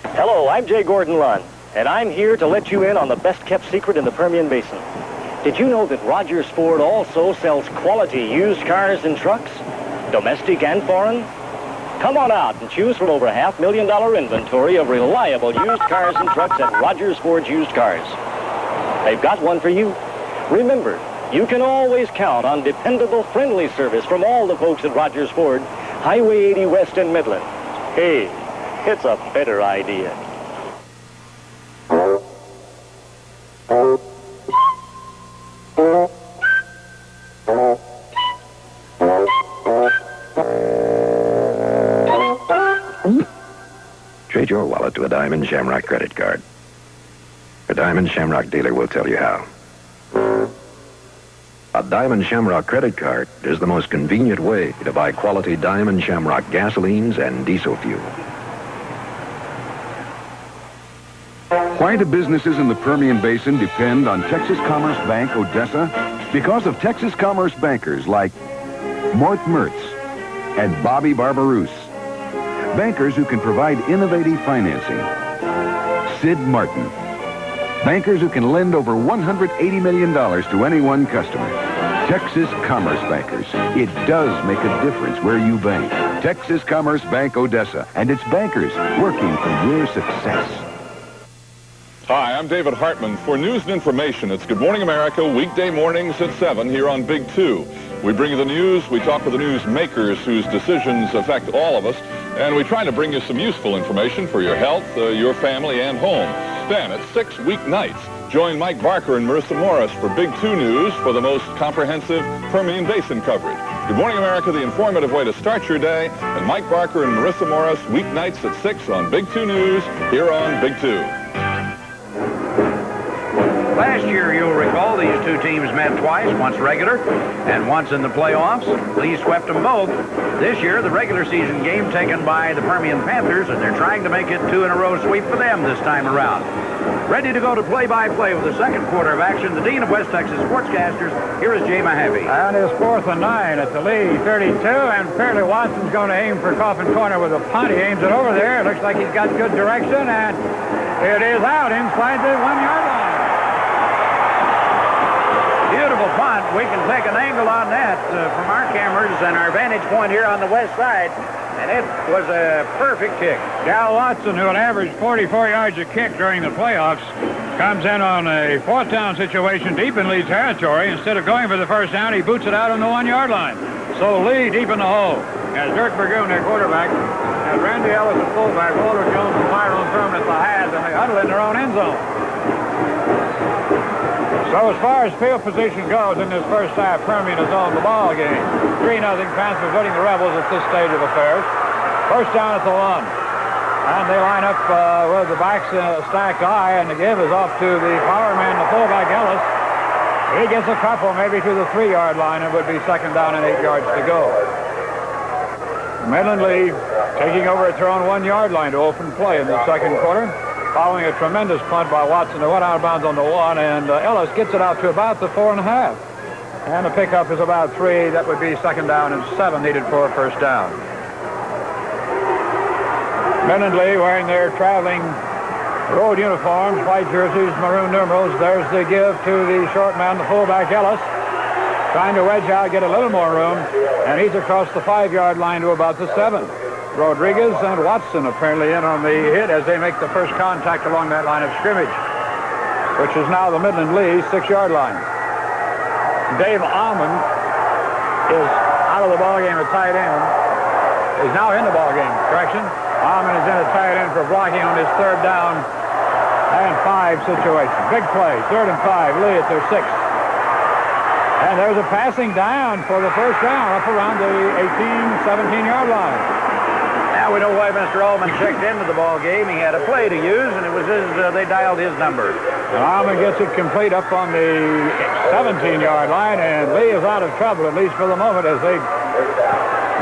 Hello, I'm Jay Gordon Lunn, and I'm here to let you in on the best-kept secret in the Permian Basin. Did you know that Rogers Ford also sells quality used cars and trucks, domestic and foreign? Come on out and choose from over $500,000 inventory of reliable used cars and trucks at Rogers Ford's Used Cars. They've got one for you. Remember, you can always count on dependable, friendly service from all the folks at Rogers Ford, Highway 80 West in Midland. Hey, it's a better idea. Trade your wallet to a Diamond Shamrock credit card. A Diamond Shamrock dealer will tell you how. A Diamond Shamrock credit card is the most convenient way to buy quality Diamond Shamrock gasolines and diesel fuel. Why do businesses in the Permian Basin depend on Texas Commerce Bank, Odessa? Because of Texas Commerce bankers like Mort Mertz and Bobby Barbarouse. Bankers who can provide innovative financing. Sid Martin. Bankers who can lend over $180 million to any one customer. Texas Commerce Bankers. It does make a difference where you bank. Texas Commerce Bank, Odessa, and its bankers working for your success. Hi, I'm David Hartman. For news and information, it's Good Morning America, weekday mornings at 7 here on Big 2. We bring you the news, we talk with the news makers whose decisions affect all of us, and we try to bring you some useful information for your health, your family, and home. Then, at 6 weeknights, join Mike Barker and Marissa Morris for Big 2 News for the most comprehensive Permian Basin coverage. Good Morning America, the informative way to start your day, and Mike Barker and Marissa Morris, weeknights at 6 on Big 2 News, here on Big 2. Last year, you'll recall, these two teams met twice, once regular and once in the playoffs. Lee swept them both. This year, the regular season game taken by the Permian Panthers, and they're trying to make it 2-in-a-row sweep for them this time around. Ready to go to play-by-play with the second quarter of action, the Dean of West Texas Sportscasters. Here is Jay Mahaffey. And it's 4th and 9 at the Lee 32, and Fairleigh Watson's going to aim for Coffin Corner with a punt. He aims it over there. It looks like he's got good direction, and It is out inside the 1-yard line. Beautiful punt. We can take an angle on that from our cameras and our vantage point here on the west side. And it was a perfect kick. Cal Watson, who had averaged 44 yards a kick during the playoffs, comes in on a 4th down situation deep in Lee territory. Instead of going for the first down, he boots it out on the 1-yard line. So Lee deep in the hole. As Dirk Burgoon, their quarterback, as Randy Ellis at fullback, Walter Jones and Tyrone Thurman at the halves, and they huddle in their own end zone. So as far as field position goes in this first half, Permian has owned the ball game. 3-0 Panthers leading the Rebels at this stage of affairs. First down at the 1. And they line up with the backs in a stacked eye, and the give is off to the power man, the fullback Ellis. He gets a couple, maybe to the 3-yard line. It would be second down and 8 yards to go. Midland Lee taking over at their own 1-yard line to open play in the second quarter, following a tremendous punt by Watson who went out of bounds on the 1, and Ellis gets it out to about the 4.5. And the pickup is about 3. That would be second down and 7 needed for a first down. Midland Lee wearing their traveling road uniforms, white jerseys, maroon numerals. There's the give to the short man, the fullback Ellis, trying to wedge out, get a little more room, and he's across the 5-yard line to about the 7. Rodriguez and Watson apparently in on the hit as they make the first contact along that line of scrimmage, which is now the Midland Lee 6-yard line. Dave Almond is out of the ballgame at tight end. He's now in the ballgame. Correction. Almond is in at tight end for blocking on his 3rd down and 5 situation. Big play. 3rd and 5. Lee at their 6th. And there's a passing down for the first down up around the 18, 17-yard line. Now we know why Mr. Allman checked into the ball game. He had a play to use, and it was they dialed his number. And Allman gets it complete up on the 17-yard line, and Lee is out of trouble, at least for the moment, as they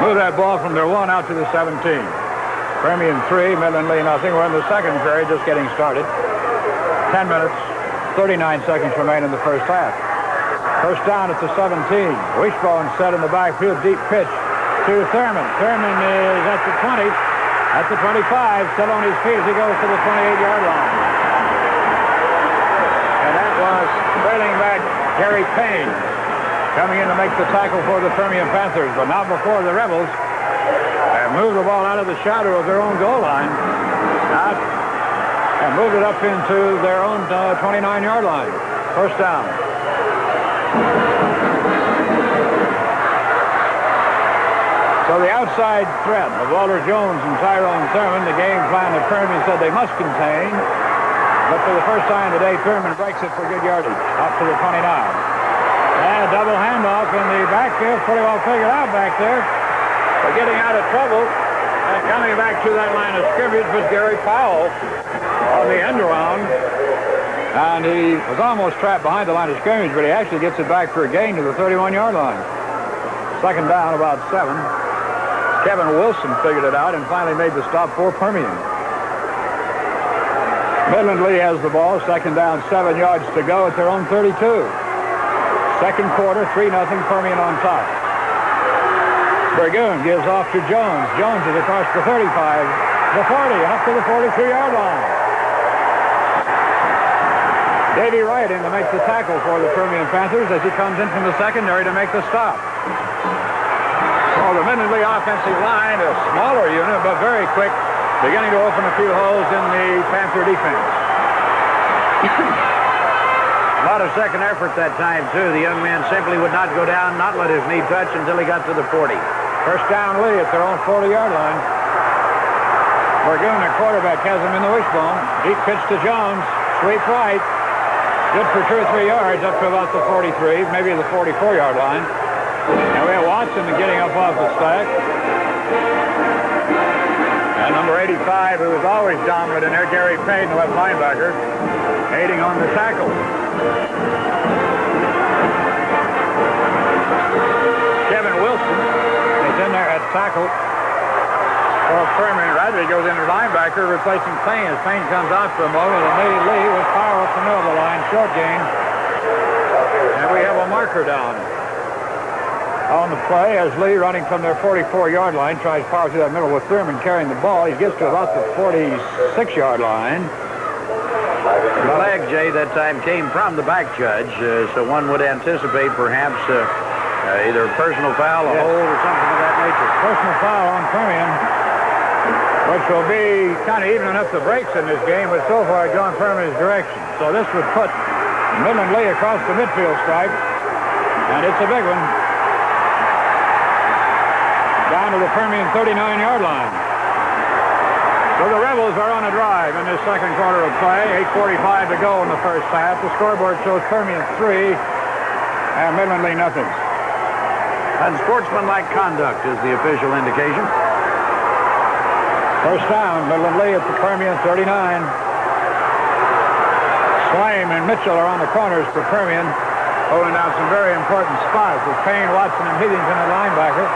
move that ball from their 1 out to the 17. Permian 3, Midland Lee nothing. We're in the second period, just getting started. 10 minutes, 39 seconds remain in the first half. First down at the 17. Wishbone set in the backfield, deep pitch to Thurman. Thurman is at the 20, at the 25, still on his feet as he goes to the 28-yard line. And that was trailing back Gary Payne coming in to make the tackle for the Permian Panthers, but not before the Rebels have moved the ball out of the shadow of their own goal line and moved it up into their own 29-yard line. First down. So the outside threat of Walter Jones and Tyrone Thurman, the game plan that Permian said they must contain. But for the first time today, Thurman breaks it for good yardage up to the 29. And a double handoff in the backfield, pretty well figured out back there. But getting out of trouble and coming back to that line of scrimmage was Gary Powell on the end around. And he was almost trapped behind the line of scrimmage, but he actually gets it back for a gain to the 31-yard line. Second down, about 7. Kevin Wilson figured it out and finally made the stop for Permian. Midland Lee has the ball. Second down, 7 yards to go at their own 32. Second quarter, 3-0 Permian on top. Burgoon gives off to Jones. Jones is across the 35, the 40, and up to the 43-yard line. Davey Wright in to make the tackle for the Permian Panthers as he comes in from the secondary to make the stop. So the Midland Lee offensive line, a smaller unit, but very quick, beginning to open a few holes in the Panther defense. A lot of second effort that time, too. The young man simply would not go down, not let his knee touch until he got to the 40. First down Lee at their own 40-yard line. Burgoon, the quarterback, has him in the wishbone. Deep pitch to Jones. Sweep right. Good for 2 or 3 yards up to about the 43, maybe the 44-yard line. And we have Watson getting up off the stack. And number 85, who is always dominant in there, Gary Payne, the left linebacker, aiding on the tackle. Kevin Wilson is in there at tackle for Permian. Radley goes into linebacker, replacing Payne. As Payne comes out for a moment, and Lee with power up the middle of the line, short gain. And we have a marker down on the play as Lee, running from their 44-yard line, tries power through that middle with Thurman carrying the ball. He gets to about the 46-yard line. The leg, Jay, that time came from the back judge, so one would anticipate perhaps either a personal foul, a hold, or something of that nature. Personal foul on Permian, which will be kind of evening up the breaks in this game, but so far John Permian's direction. So this would put Midland Lee across the midfield stripe, and it's a big one. Down to the Permian 39-yard line. So the Rebels are on a drive in this second quarter of play. 8:45 to go in the first half. The scoreboard shows Permian 3 and Midland Lee nothing. Unsportsmanlike conduct is the official indication. First down, Midland Lee at the Permian 39. Slame and Mitchell are on the corners for Permian, holding down some very important spots with Payne, Watson, and Heathington at linebacker.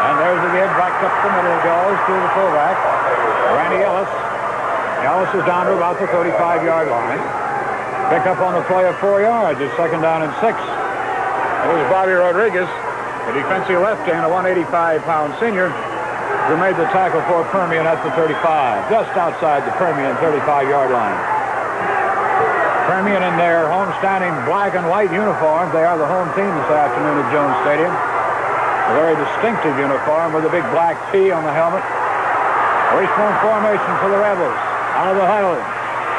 And there's the kid back up the middle, goes to the fullback, Randy Ellis. Ellis is down to about the 35-yard line. Pick up on the play of 4 yards. It's second down and 6. There's Bobby Rodriguez, the defensive left end, a 185-pound senior, who made the tackle for Permian at the 35, just outside the Permian 35-yard line. Permian in their homestanding black and white uniforms. They are the home team this afternoon at Jones Stadium. A very distinctive uniform with a big black T on the helmet. Wishbone formation for the Rebels. Out of the huddle.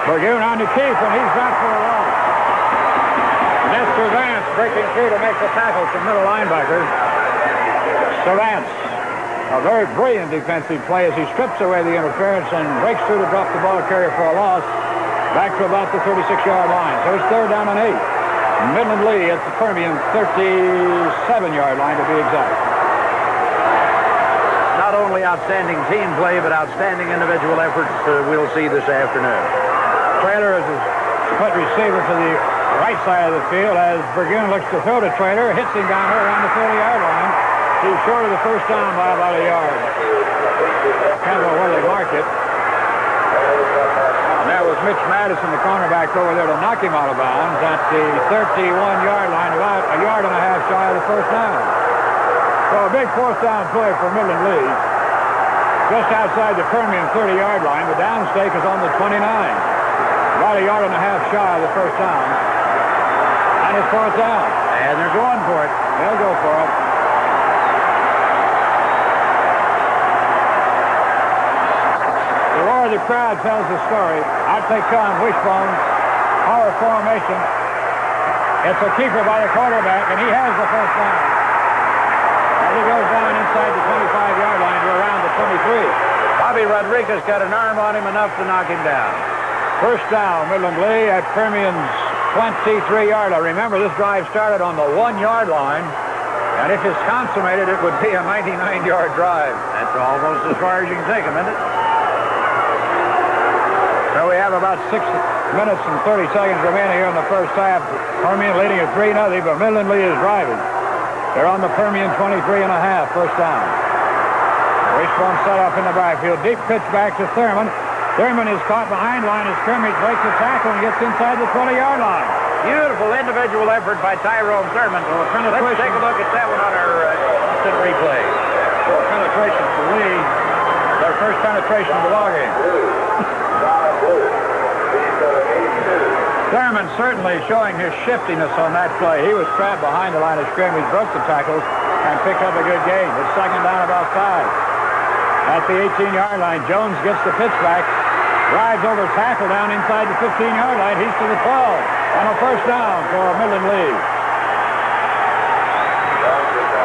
Burgoon on to Keefe, and he's got for a loss. Nestor Vance breaking through to make the tackle from middle linebacker. Vance, a very brilliant defensive play as he strips away the interference and breaks through to drop the ball carrier for a loss. Back to about the 36-yard line. So it's third down and 8. Midland Lee at the Permian 37-yard line to be exact. Not only outstanding team play, but outstanding individual efforts we'll see this afternoon. Traylor is a split receiver to the right side of the field as Burgoon looks to throw to Traylor, hits him down here around the 30-yard line. He's short of the first down by about a yard. Kind of where they marked it. And that was Mitch Madison, the cornerback, over there to knock him out of bounds at the 31-yard line, about a yard and a half shy of the first down. So a big fourth down play for Midland Lee. Just outside the Permian 30-yard line. The down stake is on the 29. About a yard and a half shy of the first down. And it's fourth down. And they're going for it. They'll go for it. The roar of the crowd tells the story. Out they come, Wishbone, power formation. It's a keeper by the quarterback, and he has the first down. As he goes down inside the 25-yard line to around the 23. Bobby Rodriguez got an arm on him enough to knock him down. First down, Midland Lee at Permian's 23-yard line. Remember, this drive started on the 1-yard line, and if it's consummated, it would be a 99-yard drive. That's almost as far as you can take him, isn't it? So we have about 6 minutes and 30 seconds remaining here in the first half. Permian leading at 3-0, but Midland Lee is driving. They're on the Permian 23.5, first down. Wishbone set up in the backfield. Deep pitch back to Thurman. Thurman is caught behind line of scrimmage, breaks the tackle, and gets inside the 20-yard line. Beautiful individual effort by Tyrone Thurman. Let's take a look at that one on our instant replay. Penetration for Lee. Their first penetration of the ballgame. Thurman certainly showing his shiftiness on that play. He was trapped behind the line of scrimmage, broke the tackles, and picked up a good gain. It's second down about 5. At the 18-yard line, Jones gets the pitch back, drives over tackle down inside the 15-yard line. He's to the 12. And a first down for Midland Lee.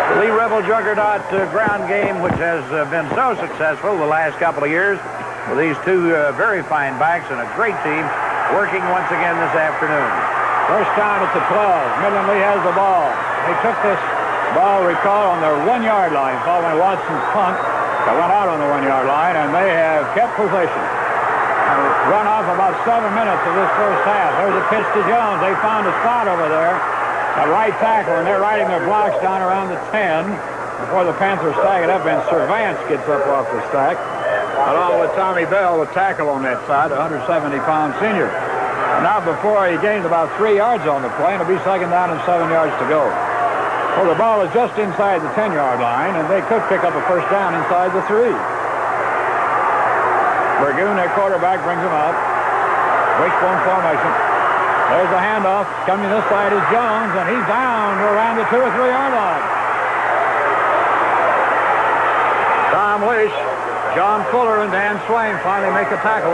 The Lee Rebel juggernaut ground game, which has been so successful the last couple of years, with these two very fine backs and a great team working once again this afternoon. First down at the 12. Midland Lee has the ball. They took this ball, recall, on their 1-yard line following Watson's punt that went out on the 1-yard line, and they have kept possession. Run off about 7 minutes of this first half. There's a pitch to Jones. They found a spot over there at right tackle, and they're riding their blocks down around the 10 before the Panthers stag it up, and Servance gets up off the stack, along with Tommy Bell, the tackle on that side, a 170-pound senior. Now before he gained about 3 yards on the play, and it'll be second down and 7 yards to go. Well, the ball is just inside the 10-yard line, and they could pick up a first down inside the 3. Burgoon, their quarterback, brings him up. Wishbone formation. There's the handoff. Coming this side is Jones, and he's down around the 2 or 3 yard line. Tom Leash, John Fuller, and Dan Swain finally make the tackle.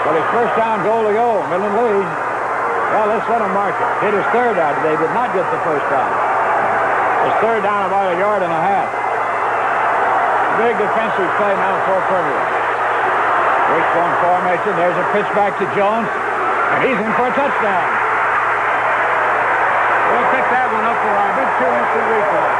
But it's first down, goal to go. Midland leads. Well, let's let him mark it. Hit his third out. They did not get the first down. It's third down about 1.5 yards. Big defensive play now for Permian. Wishbone formation. There's a pitch back to Jones, and he's in for a touchdown. We'll pick that one up for our big 2-instant replay.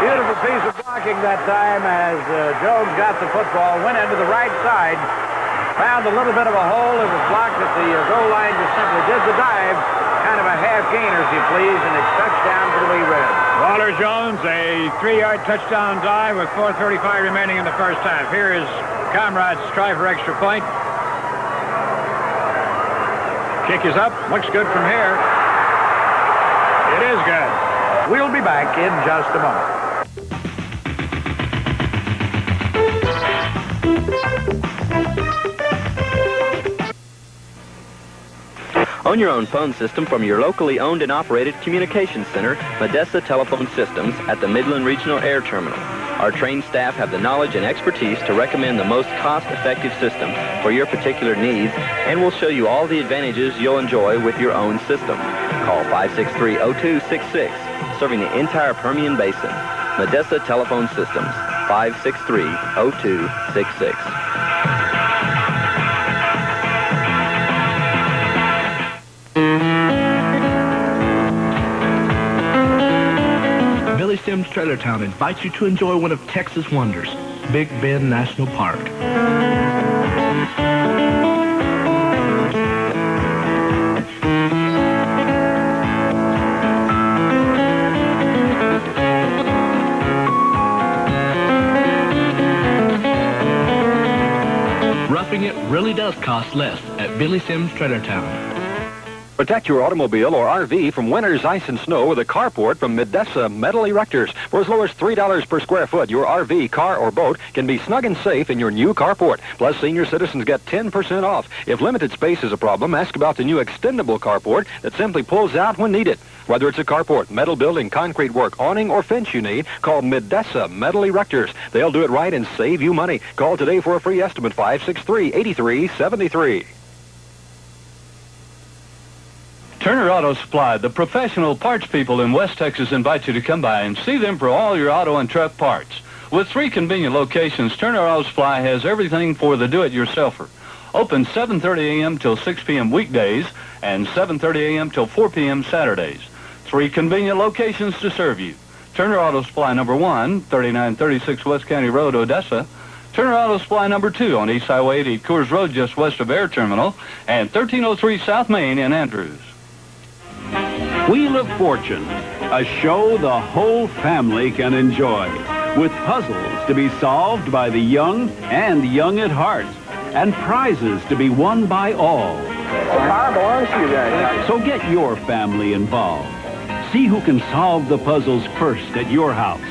Beautiful piece of blocking that time as Jones got the football, went into the right side, found a little bit of a hole. It was blocked at the goal line, just simply did the dive, kind of a half gainer, if you please, and it's touchdown for the Lee Reds. Walter Jones, a 3-yard touchdown dive with 4:35 remaining in the first half. Here is Comrade's try for extra point. Kick is up, looks good from here. It is good. We'll be back in just a moment. Own your own phone system from your locally owned and operated communications center, Odessa Telephone Systems, at the Midland Regional Air Terminal. Our trained staff have the knowledge and expertise to recommend the most cost-effective system for your particular needs, and will show you all the advantages you'll enjoy with your own system. Call 563-0266, serving the entire Permian Basin. Odessa Telephone Systems, 563-0266. Billy Sims Trailer Town invites you to enjoy one of Texas' wonders, Big Bend National Park. Roughing it really does cost less at Billy Sims Trailer Town. Protect your automobile or RV from winter's ice and snow with a carport from Odessa Metal Erectors. For as low as $3 per square foot, your RV, car, or boat can be snug and safe in your new carport. Plus, senior citizens get 10% off. If limited space is a problem, ask about the new extendable carport that simply pulls out when needed. Whether it's a carport, metal building, concrete work, awning, or fence you need, call Odessa Metal Erectors. They'll do it right and save you money. Call today for a free estimate, 563-8373. Turner Auto Supply, the professional parts people in West Texas, invite you to come by and see them for all your auto and truck parts. With 3 convenient locations, Turner Auto Supply has everything for the do-it-yourselfer. Open 7:30 a.m. till 6 p.m. weekdays and 7:30 a.m. till 4 p.m. Saturdays. 3 convenient locations to serve you. Turner Auto Supply number 1, 3936 West County Road, Odessa. Turner Auto Supply number 2 on East Highway 80 Coors Road, just west of Air Terminal, and 1303 South Main in Andrews. Wheel of Fortune, a show the whole family can enjoy, with puzzles to be solved by the young and young at heart, and prizes to be won by all. The power belongs to you guys. So get your family involved. See who can solve the puzzles first at your house.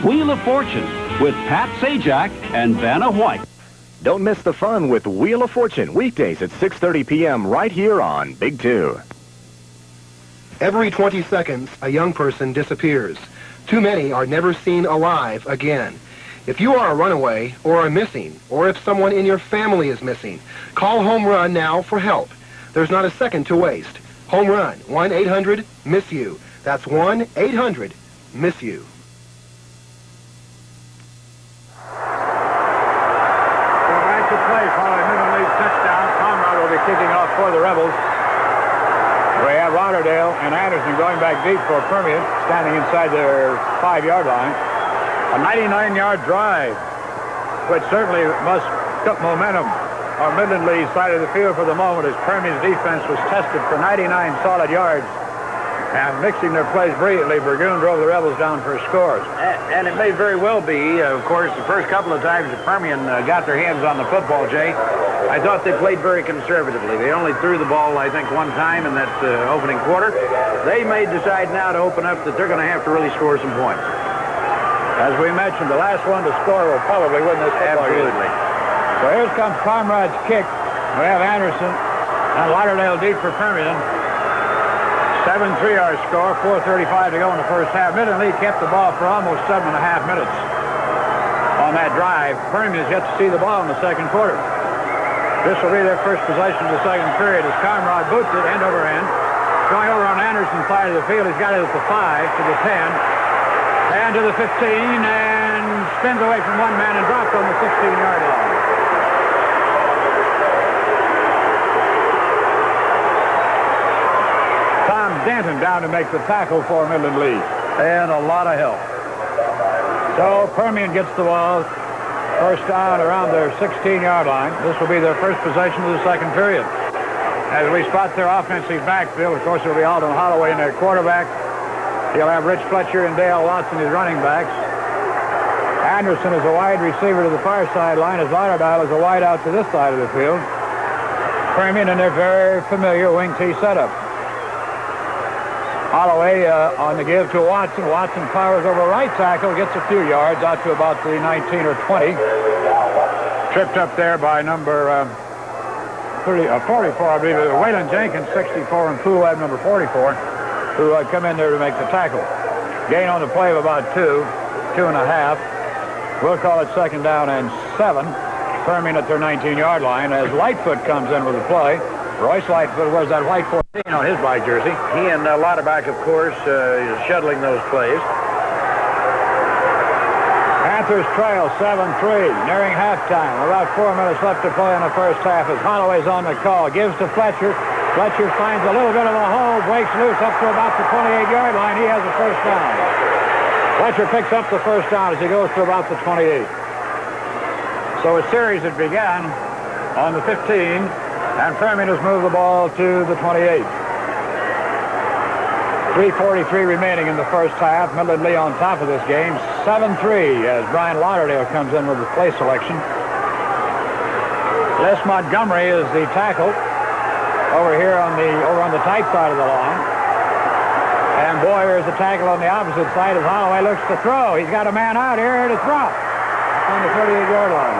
Wheel of Fortune with Pat Sajak and Vanna White. Don't miss the fun with Wheel of Fortune, weekdays at 6:30 p.m. right here on Big 2. Every 20 seconds, a young person disappears. Too many are never seen alive again. If you are a runaway or are missing, or if someone in your family is missing, call Home Run now for help. There's not a second to waste. Home Run, 1-800-MISS-YOU. That's 1-800-MISS-YOU. Back to play following Midland lead touchdown. Conrad will be kicking off for the Rebels. We have Lauderdale and Anderson going back deep for Permian, standing inside their 5-yard line. A 99-yard drive, which certainly must cut momentum on Midland Lee's side of the field for the moment, as Permian's defense was tested for 99 solid yards. And mixing their plays brilliantly, Burgoon drove the Rebels down for scores. And it may very well be, of course, the first couple of times the Permian got their hands on the football, Jay, I thought they played very conservatively. They only threw the ball, I think, one time in that opening quarter. They may decide now to open up that they're going to have to really score some points. As we mentioned, the last one to score will probably win this football game. Absolutely. So here comes Conrad's kick. We have Anderson and Lauderdale deep for Permian. 7-3 our score, 4:35 to go in the first half. Midland Lee kept the ball for almost 7.5 minutes on that drive. Permian's yet to see the ball in the second quarter. This will be their first possession of the second period as Conrad boots it end over end. Going over on Anderson's side of the field. He's got it at the 5 to the 10. And to the 15, and spins away from one man and dropped on the 16-yard line. Tom Danton down to make the tackle for Midland Lee. And a lot of help. So Permian gets the ball. First down around their 16-yard line. This will be their first possession of the second period. As we spot their offensive backfield, of course, it will be Alden Holloway in their quarterback. He'll have Rich Fletcher and Dale Watson as running backs. Anderson is a wide receiver to the far sideline, as Lauderdale is a wide out to this side of the field. Permian in their very familiar wing T setup. Holloway on the give to Watson. Watson powers over right tackle, gets a few yards out to about the 19 or 20. Tripped up there by number 44, I believe. Waylon Jenkins, 64, and Poole Webb, number 44. Who come in there to make the tackle. Gain on the play of about 2.5. We'll call it second down and 7. Permian at their 19-yard line as Lightfoot comes in with the play. Royce Lightfoot wears that white 14 on his bike jersey. He and Lauterbach, of course, is shuttling those plays. Panthers trail 7-3, nearing halftime. About 4 minutes left to play in the first half as Holloway's on the call. Gives to Fletcher. Fletcher finds a little bit of a hole, breaks loose up to about the 28-yard line. He has the first down. Fletcher picks up the first down as he goes to about the 28. So a series that began on the 15, and Permian has moved the ball to the 28. 3:43 remaining in the first half. Midland Lee on top of this game, 7-3 as Brian Lauderdale comes in with the play selection. Les Montgomery is the tackle. Over on the tight side of the line. And Boyer is the tackle on the opposite side as Holloway looks to throw. He's got a man out here to throw. On the 38-yard line.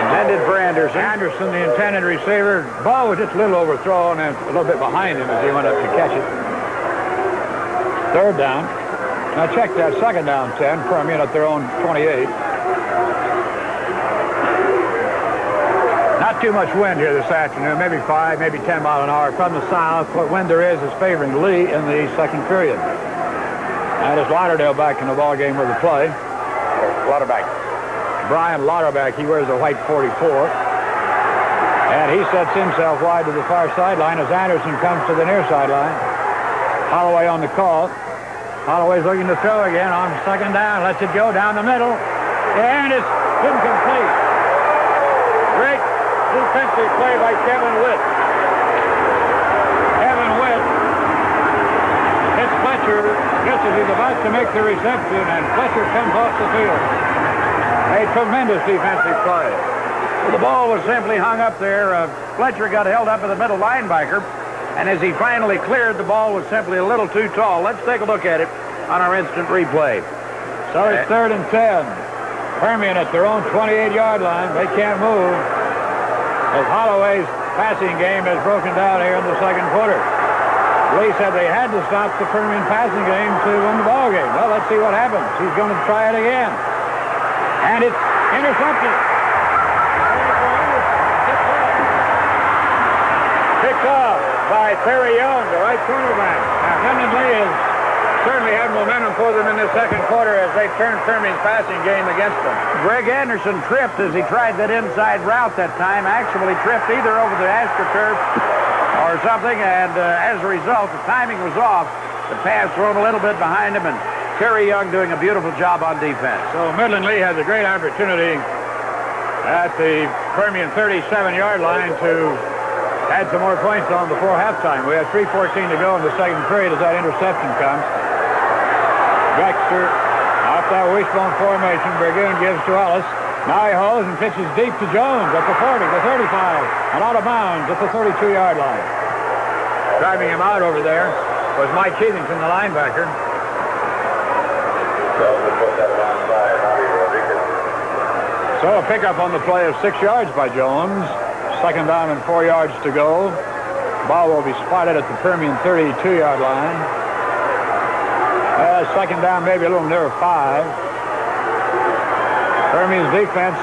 Intended for Anderson. Anderson, the intended receiver. Ball was just a little overthrown and a little bit behind him as he went up to catch it. Third down. Now check that. Second down 10. Permian at their own 28. Not too much wind here this afternoon, maybe 5, maybe 10 miles an hour from the south. What wind there is favoring Lee in the second period. And it's Lauderdale back in the ball game with the play. Lauterbach. Brian Lauterbach, he wears a white 44. And he sets himself wide to the far sideline as Anderson comes to the near sideline. Holloway on the call. Holloway's looking to throw again on second down. Lets it go down the middle. And it's incomplete. Great defensive play by Kevin Witt. Kevin Witt hits Fletcher just as he's about to make the reception, and Fletcher comes off the field. A tremendous defensive play. Well, the ball was simply hung up there. Fletcher got held up at the middle linebacker, and as he finally cleared, the ball was simply a little too tall. Let's take a look at it on our instant replay. So it's third and 10. Permian at their own 28-yard line. They can't move as Holloway's passing game has broken down here in the second quarter. Lee said they had to stop the Permian passing game to win the ball game. Well, let's see what happens. He's going to try it again. And it's intercepted. Picked off by Terry Young, the right cornerback. Now, Midland Lee has certainly had momentum for them in the second quarter as they turned Permian's passing game against them. Greg Anderson tripped as he tried that inside route that time. Actually tripped either over the AstroTurf or something, and as a result, the timing was off. The pass thrown a little bit behind him, and Terry Young doing a beautiful job on defense. So Midland Lee has a great opportunity at the Permian 37-yard line to add some more points on before halftime. We have 3:14 to go in the second period as that interception comes. Dexter off that wishbone formation. Burgoon gives to Ellis. Now he holds and pitches deep to Jones at the 40, the 35, and out of bounds at the 32-yard line. Driving him out over there was Mike Heathington, the linebacker. So a pickup on the play of 6 yards by Jones. Second down and 4 yards to go. Ball will be spotted at the Permian 32-yard line. Second down, maybe a little nearer 5. Permian's defense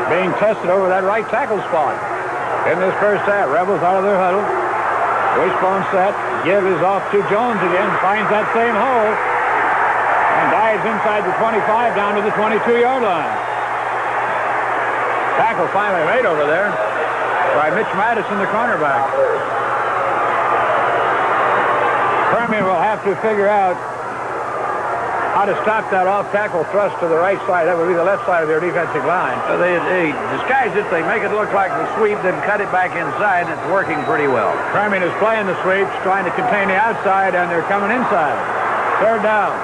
being tested over that right tackle spot. In this first half, Rebels out of their huddle. Wishbone set. Give is off to Jones again. Finds that same hole. And dives inside the 25 down to the 22-yard line. Tackle finally made over there by Mitch Madison, the cornerback. Permian will have to figure out how to stop that off-tackle thrust to the right side. That would be the left side of their defensive line. So they disguise it. They make it look like the sweep, then cut it back inside, and it's working pretty well. Permian is playing the sweeps, trying to contain the outside, and they're coming inside. Third down.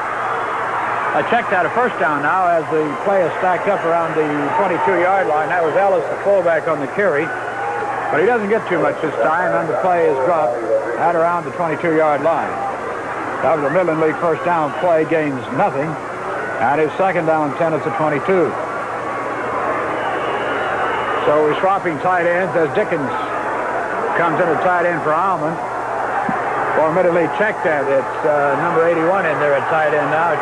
I checked out a first down now as the play is stacked up around the 22-yard line. That was Ellis, the fullback, on the carry. But he doesn't get too much this time, and the play is dropped at around the 22-yard line. That was a Midland League first down play, gains nothing. And his second down 10 at the 22. So we're swapping tight ends as Dickens comes in at tight end for Alman. For Midland League, check that. It's number 81 in there at tight end now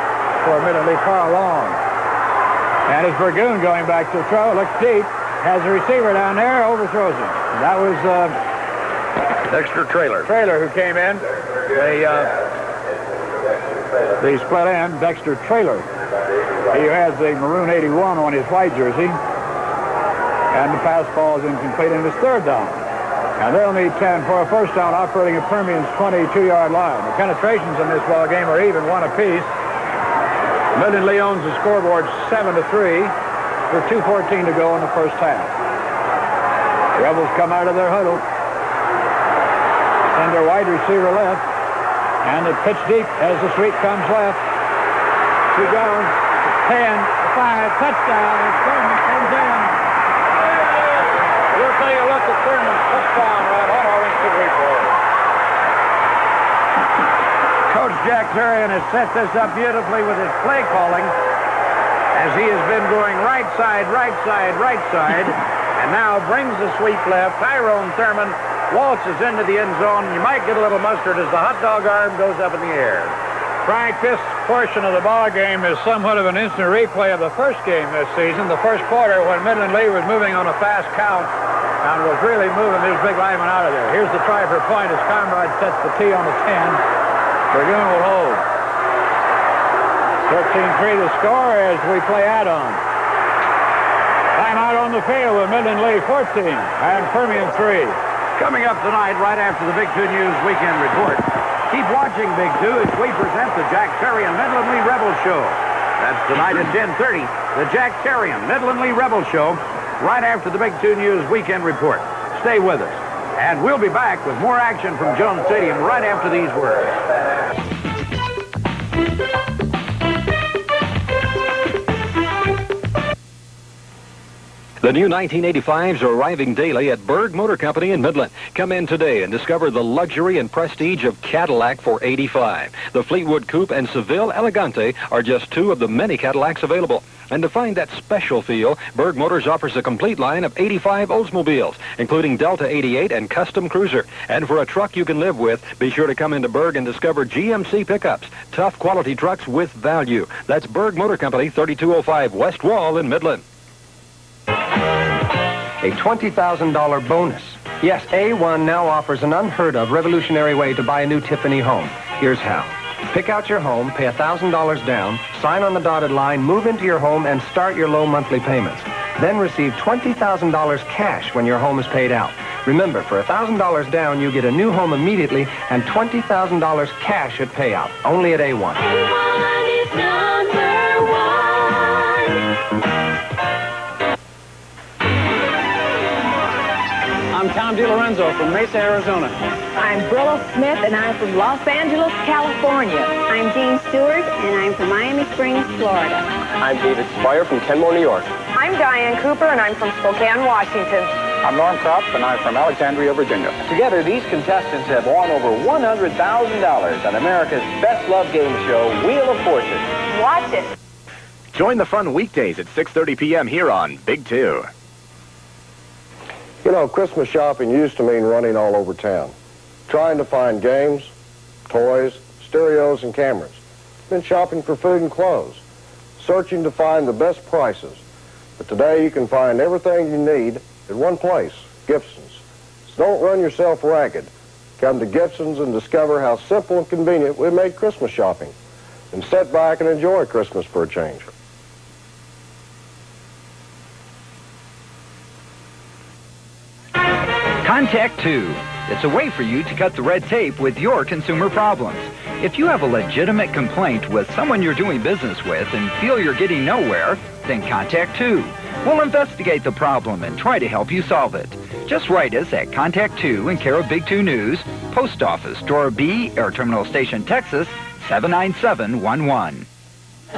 for Midland League, Carl Long. And it's Burgoon going back to throw. Looks deep. Has a receiver down there, overthrows him. That was Dexter Traylor. Traylor who came in. The split end, Dexter Traylor. He has the maroon 81 on his white jersey. And the pass ball is incomplete in his third down. And they'll need 10 for a first down operating at Permian's 22-yard line. The penetrations in this ball game are even, one apiece. Midland Lee owns the scoreboard 7-3 with 2:14 to go in the first half. The Rebels come out of their huddle. Send their wide receiver left. And the pitch deep as the sweep comes left. To Jones. 10, 5, touchdown. Thurman comes in. We'll take a look at Thurman's touchdown right on our instant replay. Coach Jack Turian has set this up beautifully with his play calling as he has been going right side, right side, right side, and now brings the sweep left. Tyrone Thurman waltzes into the end zone. You might get a little mustard as the hot dog arm goes up in the air. Frank, this portion of the ball game is somewhat of an instant replay of the first game this season, the first quarter, when Midland Lee was moving on a fast count and was really moving his big lineman out of there. Here's the try for point as Conrad sets the tee on the 10. Burgoon will hold. 13-3 the score as we play add-on. Timeout on the field with Midland Lee 14 and Permian 3. Coming up tonight, right after the Big 2 News Weekend Report, keep watching Big 2 as we present the Jack Terry and Midland Lee Rebel Show. That's tonight at 10:30, the Jack Terry and Midland Lee Rebel Show, right after the Big 2 News Weekend Report. Stay with us, and we'll be back with more action from Jones Stadium right after these words. The new 1985s are arriving daily at Berg Motor Company in Midland. Come in today and discover the luxury and prestige of Cadillac for '85. The Fleetwood Coupe and Seville Elegante are just two of the many Cadillacs available. And to find that special feel, Berg Motors offers a complete line of 85 Oldsmobiles, including Delta 88 and Custom Cruiser. And for a truck you can live with, be sure to come into Berg and discover GMC pickups, tough quality trucks with value. That's Berg Motor Company, 3205 West Wall in Midland. A $20,000 bonus. Yes, A1 now offers an unheard-of revolutionary way to buy a new Tiffany home. Here's how. Pick out your home, pay $1,000 down, sign on the dotted line, move into your home, and start your low monthly payments. Then receive $20,000 cash when your home is paid out. Remember, for $1,000 down, you get a new home immediately and $20,000 cash at payout. Only at A1. A1 is number one. I'm Tom DiLorenzo from Mesa, Arizona. I'm Brillo Smith, and I'm from Los Angeles, California. I'm Jean Stewart, and I'm from Miami Springs, Florida. I'm David Spire from Kenmore, New York. I'm Diane Cooper, and I'm from Spokane, Washington. I'm Norm Krupp, and I'm from Alexandria, Virginia. Together, these contestants have won over $100,000 on America's best-loved game show, Wheel of Fortune. Watch it. Join the fun weekdays at 6:30 p.m. here on Big 2. You know, Christmas shopping used to mean running all over town, trying to find games, toys, stereos, and cameras. Been shopping for food and clothes, searching to find the best prices. But today you can find everything you need at one place, Gibson's. So don't run yourself ragged. Come to Gibson's and discover how simple and convenient we made Christmas shopping. And sit back and enjoy Christmas for a change. Contact 2. It's a way for you to cut the red tape with your consumer problems. If you have a legitimate complaint with someone you're doing business with and feel you're getting nowhere, then contact 2. We'll investigate the problem and try to help you solve it. Just write us at Contact 2 in care of Big 2 News, Post Office, Drawer B, Air Terminal Station, Texas, 79711.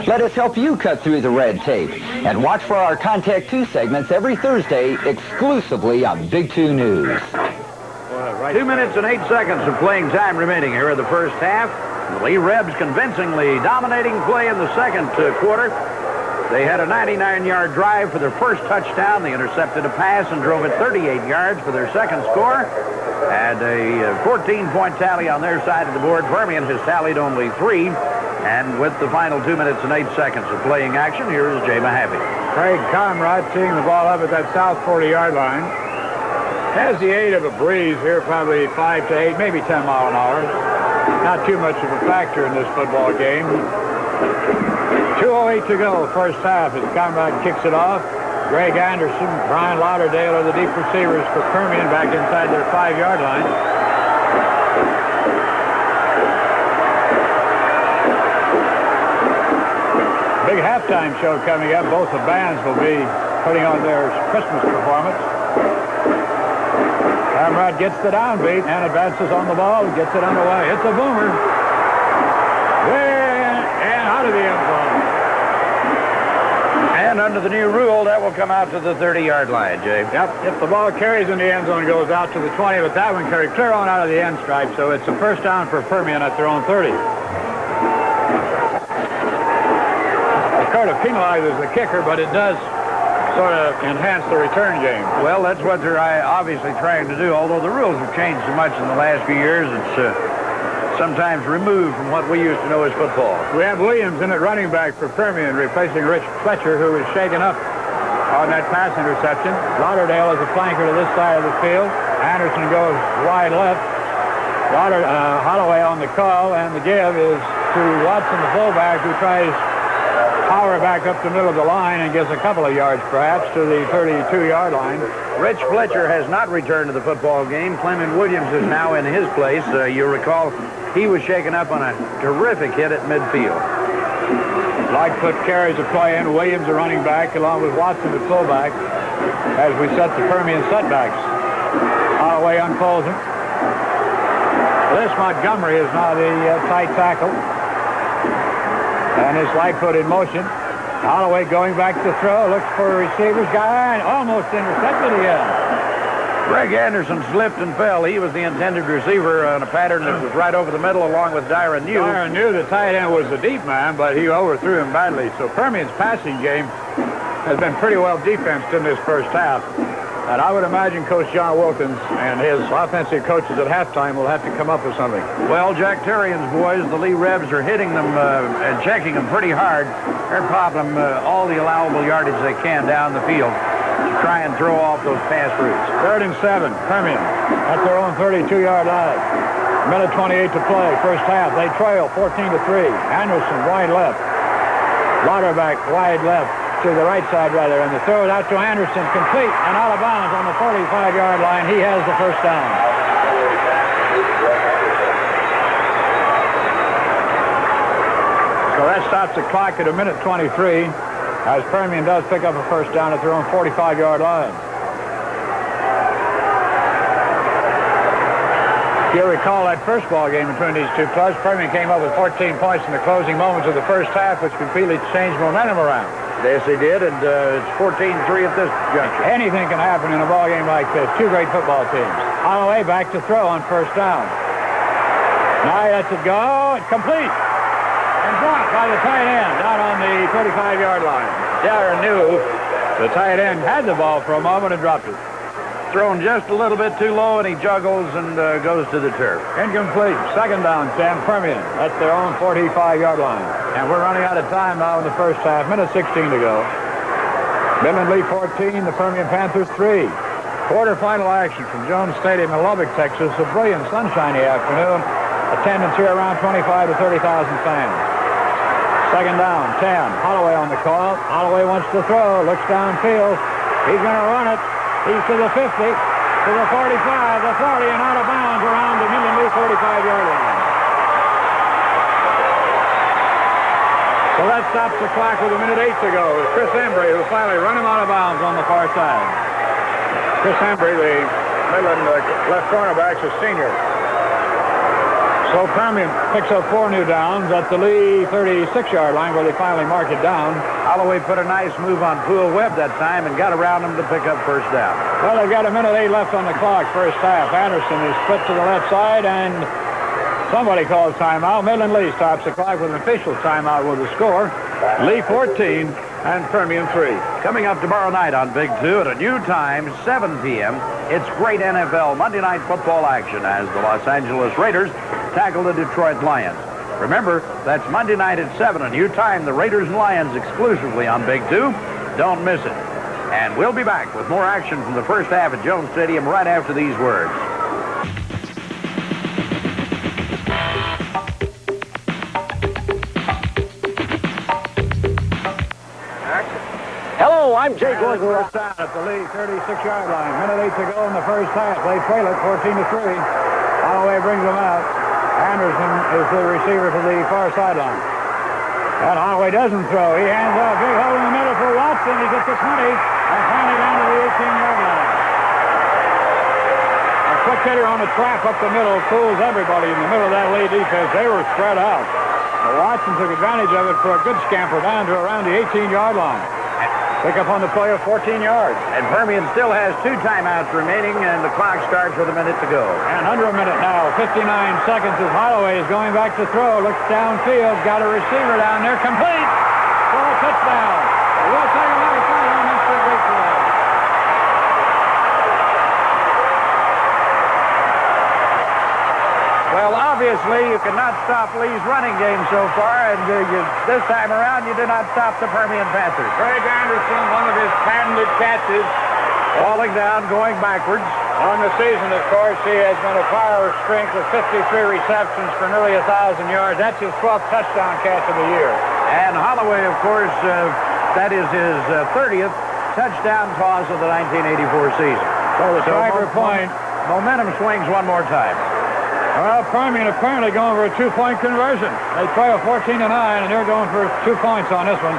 Let us help you cut through the red tape. And watch for our Contact 2 segments every Thursday exclusively on Big 2 News. 2 minutes and 8 seconds of playing time remaining here in the first half. The Lee Rebs convincingly dominating play in the second quarter. They had a 99-yard drive for their first touchdown. They intercepted a pass and drove it 38 yards for their second score. And a 14-point tally on their side of the board. Permian has tallied only 3. And with the final 2 minutes and 8 seconds of playing action, here is Jay Mahaffey. Craig Conrad teeing the ball up at that south 40-yard line. Has the aid of a breeze here, probably 5 to 8, maybe 10 mile an hour. Not too much of a factor in this football game. 2:08 to go, first half, as Conrad kicks it off. Greg Anderson, Brian Lauderdale are the deep receivers for Permian back inside their 5-yard line. Big halftime show coming up. Both the bands will be putting on their Christmas performance. Conrad gets the downbeat and advances on the ball, gets it underway. It's a boomer. And out of the end zone. And under the new rule, that will come out to the 30-yard line, Jay. Yep, if the ball carries in the end zone, goes out to the 20, but that one carried clear on out of the end stripe, so it's a first down for Permian at their own 30. Sort of penalizes the kicker, but it does sort of enhance the return game. Well, that's what they're obviously trying to do, although the rules have changed so much in the last few years, it's sometimes removed from what we used to know as football. We have Williams in at running back for Permian, replacing Rich Fletcher, who was shaken up on that pass interception. Lauderdale is a flanker to this side of the field. Anderson goes wide left. Holloway on the call, and the give is to Watson, the fullback, who tries power back up the middle of the line and gets a couple of yards, perhaps, to the 32-yard line. Rich Fletcher has not returned to the football game. Clement Williams is now in his place. You recall he was shaken up on a terrific hit at midfield. Lightfoot carries the play in. Williams, a running back, along with Watson, the fullback, as we set the Permian setbacks. Holloway unfolds it. This Montgomery is now the tight tackle. And it's Lightfoot in motion. Holloway going back to throw, looks for a receiver's guy, and almost intercepted again. Greg Anderson slipped and fell. He was the intended receiver on a pattern that was right over the middle, along with Dyron New. Dyron New, the tight end, was the deep man, but he overthrew him badly. So Permian's passing game has been pretty well defensed in this first half. And I would imagine Coach John Wilkins and his offensive coaches at halftime will have to come up with something. Well, Jack Terrian's boys, the Lee Rebs, are hitting them and checking them pretty hard. They're popping all the allowable yardage they can down the field to try and throw off those pass routes. 3rd and 7, Permian at their own 32-yard line. Minute 28 to play, first half. They trail 14-3. Anderson wide left. Lauderback wide left. To the right side, rather, and the throw is out to Anderson, complete and out of bounds on the 45-yard line. He has the first down. So that stops the clock at a minute 23, as Permian does pick up a first down at their own 45-yard line. If you recall that first ball game between these two clubs, Permian came up with 14 points in the closing moments of the first half, which completely changed momentum around. Yes, they did, and it's 14-3 at this juncture. Anything can happen in a ball game like this. Two great football teams. Holloway back to throw on first down. Now he lets it go. It's complete. And dropped by the tight end down on the 35-yard line. Darren knew the tight end had the ball for a moment and dropped it. Thrown just a little bit too low, and he juggles and goes to the turf. Incomplete. Second down, Sam Permian. That's their own 45-yard line. And we're running out of time now in the first half. Minute 16 to go. Midland lead 14, the Permian Panthers 3. Quarterfinal action from Jones Stadium in Lubbock, Texas. A brilliant sunshiny afternoon. Attendance here around 25 to 30,000 fans. Second down, 10. Holloway on the call. Holloway wants to throw. Looks downfield. He's going to run it. He's to the 50, to the 45, the 40, and out of bounds around the Midland 45-yard line. So that stops the clock with a minute 8 to go. It's Chris Embry who finally run him out of bounds on the far side. Chris Embry, the Midland left cornerback, is a senior. So Permian picks up 4 new downs at the Lee 36-yard line where they finally mark it down. Holloway put a nice move on Poole Webb that time and got around him to pick up first down. Well, they've got a minute 8 left on the clock, first half. Anderson is split to the left side, and somebody calls timeout. Midland Lee stops the clock with an official timeout with the score. Lee 14 and Permian 3. Coming up tomorrow night on Big 2 at a new time, 7 p.m., it's great NFL Monday Night Football action as the Los Angeles Raiders tackle the Detroit Lions. Remember, that's Monday night at 7, a new time, the Raiders and Lions exclusively on Big 2. Don't miss it. And we'll be back with more action from the first half at Jones Stadium right after these words. Hello, I'm Jay Gordon. First down at the Lee 36-yard line. Minute 8 to go in the first half. They trail it 14-3. Holloway brings them out. Anderson is the receiver to the far sideline. And Holloway doesn't throw. He hands off. Big hole in the middle for Watson. He gets to 20 and finally down to the 18-yard line. A quick hitter on the trap up the middle fools everybody in the middle of that Lee defense. They were spread out. Watson took advantage of it for a good scamper down to around the 18-yard line. Pick up on the play of 14 yards. And Permian still has 2 timeouts remaining, and the clock starts with a minute to go. And under a minute now, 59 seconds as Holloway is going back to throw. Looks downfield, got a receiver down there, complete for a touchdown. We'll take a look at that on this big replay. Well, obviously, you cannot stop Lee's running game so far, and this time around, you did not stop the Permian Panthers. Craig Anderson, one of his patented catches, falling down, going backwards. On the season, of course, he has been a power strength with 53 receptions for nearly 1,000 yards. That's his 12th touchdown catch of the year. And Holloway, of course, that is his 30th touchdown toss of the 1984 season. So the striker point. Momentum swings one more time. Well, Permian apparently going for a 2-point conversion. They trail 14-9, and they're going for 2 points on this one.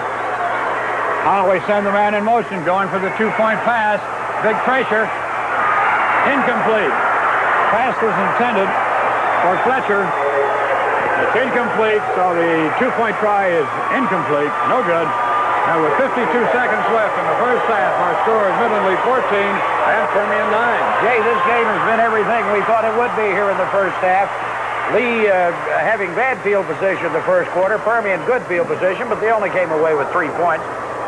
Holloway sends the man in motion, going for the 2-point pass. Big pressure. Incomplete. Pass was intended for Fletcher. It's incomplete, so the 2-point try is incomplete. No good. And with 52 seconds left in the first half, our score is Midland Lee 14 and Permian 9. Jay, this game has been everything we thought it would be here in the first half. Lee having bad field position the first quarter, Permian good field position, but they only came away with 3 points.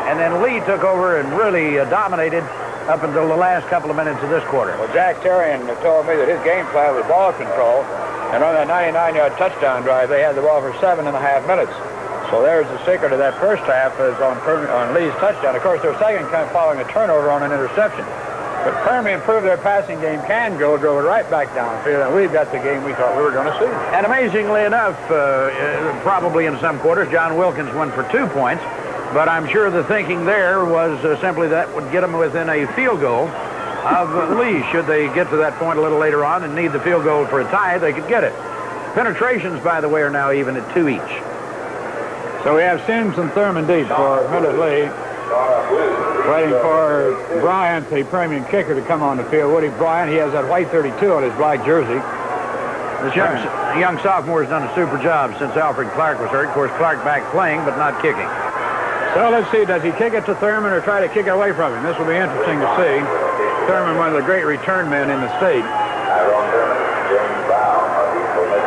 And then Lee took over and really dominated up until the last couple of minutes of this quarter. Well, Jack Terrian told me that his game plan was ball control, and on that 99-yard touchdown drive, they had the ball for 7.5 minutes. So there's the secret of that first half is on Lee's touchdown. Of course, their second kind of following a turnover on an interception. But Permian proved their passing game can go, drove it right back downfield, and we've got the game we thought we were going to see. And amazingly enough, probably in some quarters, John Wilkins went for 2 points, but I'm sure the thinking there was simply that would get them within a field goal of Lee. Should they get to that point a little later on and need the field goal for a tie, they could get it. Penetrations, by the way, are now even at 2 each. So we have Sims and Thurman deep for Midland Lee. Waiting for Bryant, the Permian kicker, to come on the field. Woody Bryant, he has that white 32 on his black jersey. This young sophomore has done a super job since Alfred Clark was hurt. Of course, Clark back playing, but not kicking. So let's see, does he kick it to Thurman or try to kick it away from him? This will be interesting to see. Thurman, one of the great return men in the state.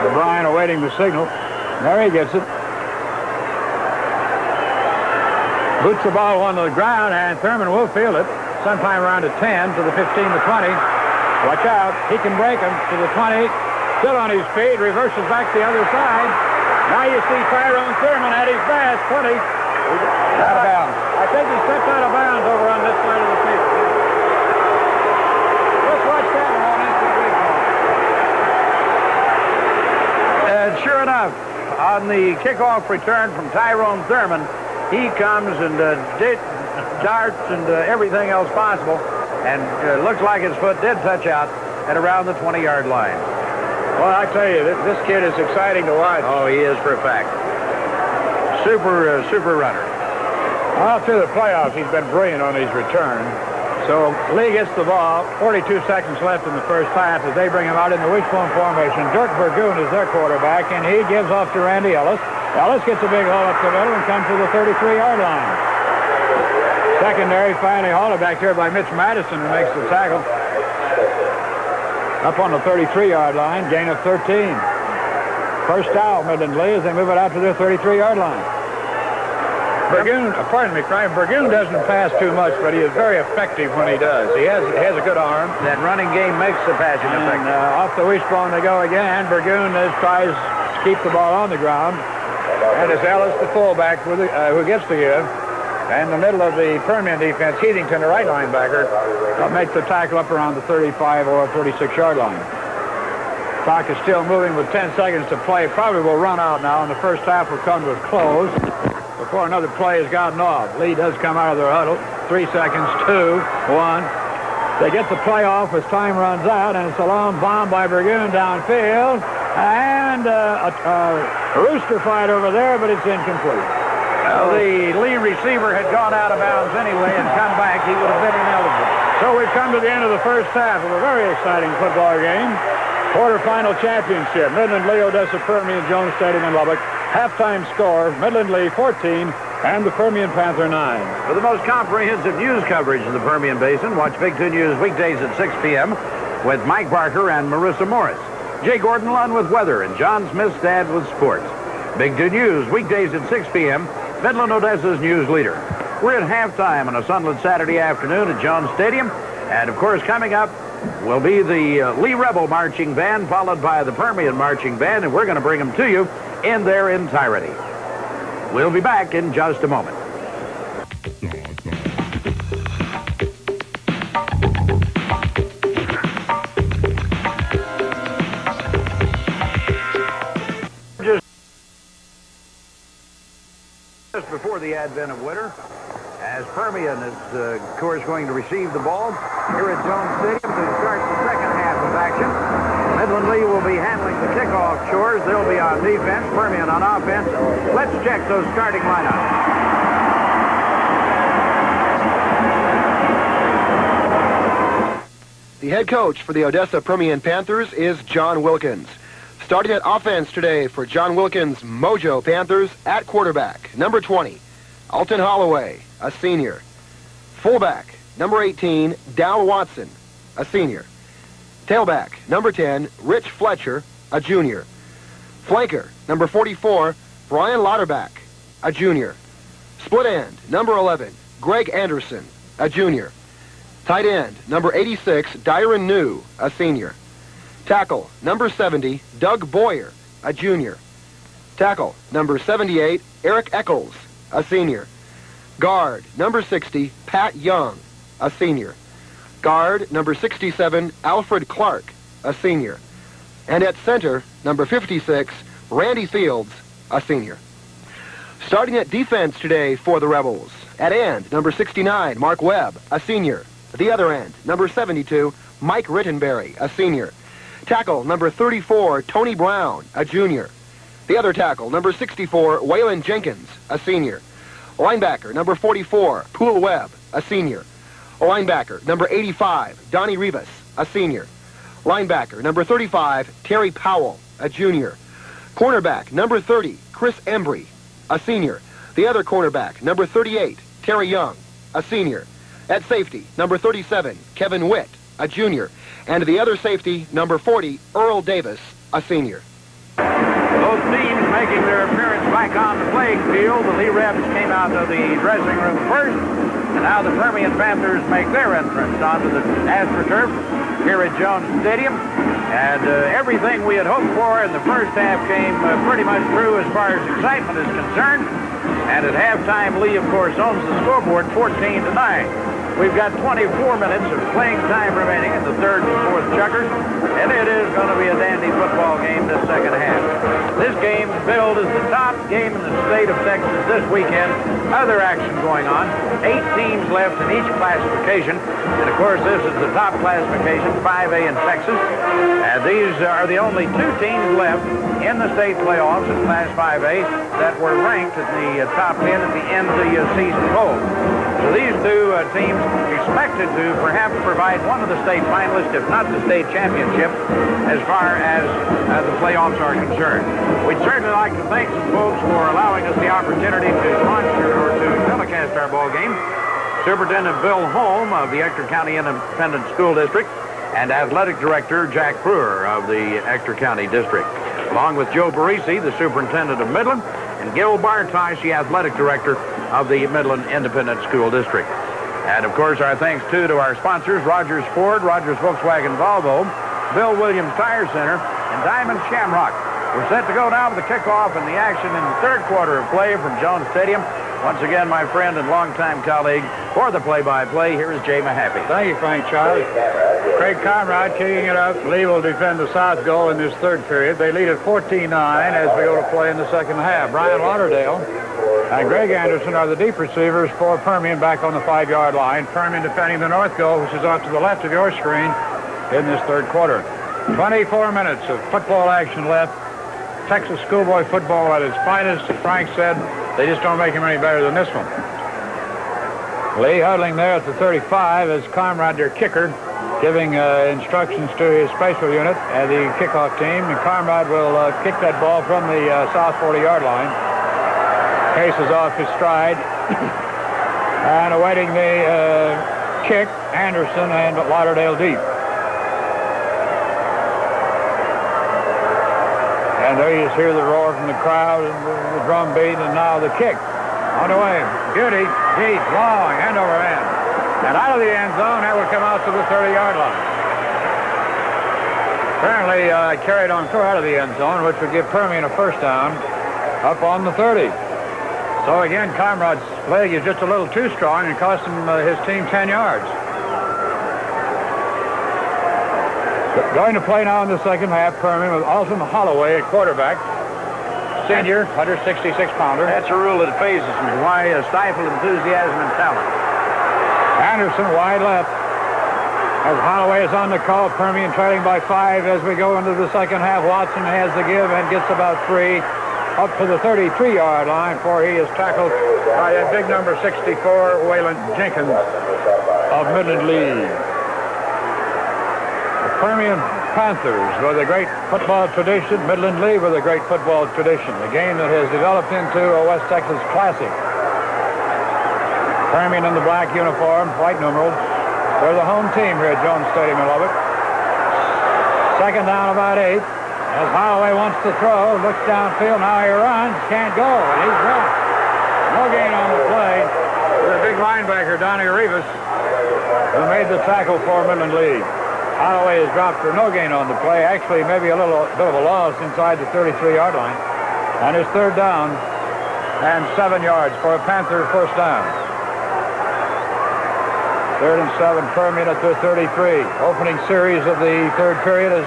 O'Brien awaiting the signal. There he gets it. Boots the ball one to the ground, and Thurman will field it sometime around the 10 to the 15 to 20. Watch out. He can break him to the 20. Still on his feet. Reverses back to the other side. Now you see Tyrone Thurman at his best. 20. Out of bounds. I think he stepped out of bounds over on this side of the field. Let's watch that one on instant replay. And sure enough, on the kickoff return from Tyrone Thurman, he comes and darts and everything else possible, and looks like his foot did touch out at around the 20-yard line. Well, I tell you, this kid is exciting to watch. Oh, he is for a fact. Super runner. Well, through the playoffs, he's been brilliant on his return. So Lee gets the ball, 42 seconds left in the first half as they bring him out in the wishbone formation. Dirk Burgoon is their quarterback, and he gives off to Randy Ellis. Ellis gets a big haul up the middle and comes to the 33-yard line. Secondary finally hauled back here by Mitch Madison, who makes the tackle. Up on the 33-yard line, gain of 13. First down, Midland Lee, as they move it out to their 33-yard line. Burgoon, pardon me, Frank, Burgoon doesn't pass too much, but he is very effective when he does. He has a good arm. That running game makes the passing effective. Off the wishbone they go again. Burgoon tries to keep the ball on the ground. And it's Ellis, the fullback, who gets the give. And the middle of the Permian defense, Heathington, the right linebacker, makes the tackle up around the 35 or 36-yard line. Clock is still moving with 10 seconds to play. Probably will run out now, and the first half will come to a close before another play has gotten off. Lee does come out of their huddle. 3 seconds, 2, 1. They get the play off as time runs out, and it's a long bomb by Burgoon downfield. And a rooster fight over there, but it's incomplete. The Lee receiver had gone out of bounds anyway and come back. He would have been ineligible. So we've come to the end of the first half of a very exciting football game. Quarterfinal championship. Midland Lee, Odessa Permian, Jones Stadium in Lubbock. Halftime score, Midland Lee 14 and the Permian Panther 9. For the most comprehensive news coverage in the Permian Basin, watch Big 2 News weekdays at 6 p.m. with Mike Barker and Marissa Morris. Jay Gordon Lund with weather and John Smithstad with sports. Big 2 News weekdays at 6 p.m. Midland, Odessa's news leader. We're at halftime on a sunlit Saturday afternoon at Jones Stadium. And, of course, coming up will be the Lee Rebel Marching Band, followed by the Permian Marching Band, and we're going to bring them to you in their entirety. We'll be back in just a moment. Just before the advent of winter, as Permian is, of course, going to receive the ball here at Jones Stadium to start the second half of action. Midland Lee will be handling the kickoff chores. They'll be on defense, Permian on offense. Let's check those starting lineups. The head coach for the Odessa Permian Panthers is John Wilkins. Starting at offense today for John Wilkins' Mojo Panthers at quarterback, number 20, Alton Holloway, a senior. Fullback, number 18, Dow Watson, a senior. Tailback, number 10, Rich Fletcher, a junior. Flanker, number 44, Brian Lauterbach, a junior. Split end, number 11, Greg Anderson, a junior. Tight end, number 86, Dyron New, a senior. Tackle, number 70, Doug Boyer, a junior. Tackle, number 78, Eric Eccles, a senior. Guard, number 60, Pat Young, a senior. Guard, number 67, Alfred Clark, a senior. And at center, number 56, Randy Fields, a senior. Starting at defense today for the Rebels. At end, number 69, Mark Webb, a senior. At the other end, number 72, Mike Rittenberry, a senior. Tackle, number 34, Tony Brown, a junior. The other tackle, number 64, Waylon Jenkins, a senior. Linebacker, number 44, Poole Webb, a senior. Linebacker, number 85, Donnie Rivas, a senior. Linebacker, number 35, Terry Powell, a junior. Cornerback, number 30, Chris Embry, a senior. The other cornerback, number 38, Terry Young, a senior. At safety, number 37, Kevin Witt, a junior. And the other safety, number 40, Earl Davis, a senior. Both teams making their appearance back on the playing field. The Lee Rebs came out of the dressing room first, and now the Permian Panthers make their entrance onto the AstroTurf here at Jones Stadium. And everything we had hoped for in the first half came pretty much true as far as excitement is concerned. And at halftime, Lee, of course, owns the scoreboard 14-9. We've got 24 minutes of playing time remaining in the third and fourth chukkers, and it is going to be a dandy football game this second half. This game billed as the top game in the state of Texas this weekend. Other action going on. 8 teams left in each classification, and of course this is the top classification, 5A in Texas. And these are the only 2 teams left in the state playoffs in Class 5A that were ranked at the top 10 at the end of the season poll. So these 2 teams expected to perhaps provide one of the state finalists, if not the state championship, as far as the playoffs are concerned. We'd certainly like to thank some folks for allowing us the opportunity to launch or to telecast our ball game. Superintendent Bill Holm of the Ector County Independent School District and Athletic Director Jack Brewer of the Ector County District, along with Joe Barisi, the Superintendent of Midland, and Gil Bartosh, the Athletic Director of the Midland Independent School District. And, of course, our thanks, too, to our sponsors, Rogers Ford, Rogers Volkswagen Volvo, Bill Williams Tire Center, and Diamond Shamrock. We're set to go now to the kickoff and the action in the third quarter of play from Jones Stadium. Once again, my friend and longtime colleague for the play-by-play, here is Jay Mahaffey. Thank you, Frank Charles. Craig Conrad kicking it up. Lee will defend the south goal in this third period. They lead at 14-9 as we go to play in the second half. Brian Lauderdale and Greg Anderson are the deep receivers for Permian back on the 5-yard line. Permian defending the north goal, which is off to the left of your screen in this third quarter. 24 minutes of football action left. Texas schoolboy football at its finest. Frank said they just don't make him any better than this one. Lee huddling there at the 35 as Conrad, their kicker, giving instructions to his special unit and the kickoff team. And Conrad will kick that ball from the south 40-yard line. Case is off his stride. And awaiting the kick, Anderson and Lauderdale deep. And there you just hear the roar from the crowd and the drum beat, and now the kick. On the way. Beauty, deep, long, end over end. And out of the end zone, that would come out to the 30-yard line. Apparently carried on through out of the end zone, which would give Permian a first down up on the 30. So again, Conrad's leg is just a little too strong and cost him his team 10 yards. Going to play now in the second half, Permian with Alton Holloway at quarterback. Senior, 166-pounder. That's a rule that phases me. Why stifle enthusiasm and talent? Anderson wide left. As Holloway is on the call, Permian trailing by 5 as we go into the second half. Watson has the give and gets about 3 up to the 33-yard line, for he is tackled by that big number 64, Waylon Jenkins of Midland League. Permian Panthers with a great football tradition, Midland Lee with a great football tradition, a game that has developed into a West Texas classic. Permian in the black uniform, white numerals. They're the home team here at Jones Stadium in Lubbock. Second down, about 8. As Holloway wants to throw, looks downfield, now he runs, can't go, and he's dropped. No gain on the play. The big linebacker, Donnie Rivas, who made the tackle for Midland Lee. Holloway is dropped for no gain on the play. Actually, maybe a little bit of a loss inside the 33-yard line. And it's third down and 7 yards for a Panther first down. Third and 7, Permian at the 33. Opening series of the third period as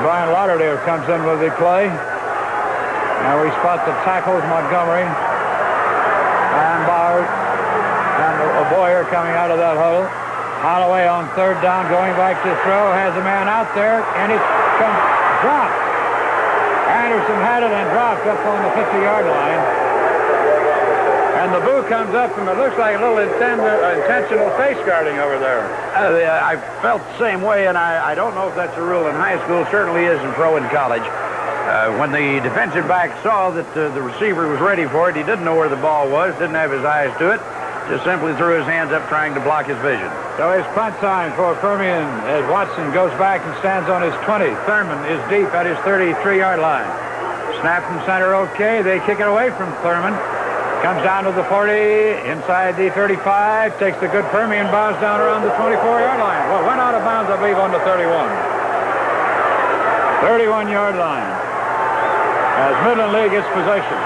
Brian Lauderdale comes in with the play. Now we spot the tackles, Montgomery and Bauer and Boyer coming out of that huddle. Holloway on third down, going back to throw, has a man out there, and it comes dropped. Anderson had it and dropped up on the 50-yard line. And the boo comes up, and it looks like a little intentional face guarding over there. I felt the same way, and I don't know if that's a rule in high school. Certainly is in pro and college. When the defensive back saw that the receiver was ready for it, he didn't know where the ball was, didn't have his eyes to it, just simply threw his hands up trying to block his vision. So it's punt time for Permian as Watson goes back and stands on his 20. Thurman is deep at his 33-yard line. Snap from center, okay. They kick it away from Thurman. Comes down to the 40, inside the 35, takes the good Permian bounce down around the 24-yard line. Well, went out of bounds, I believe, on the 31. 31-yard line. As Midland Lee gets possession.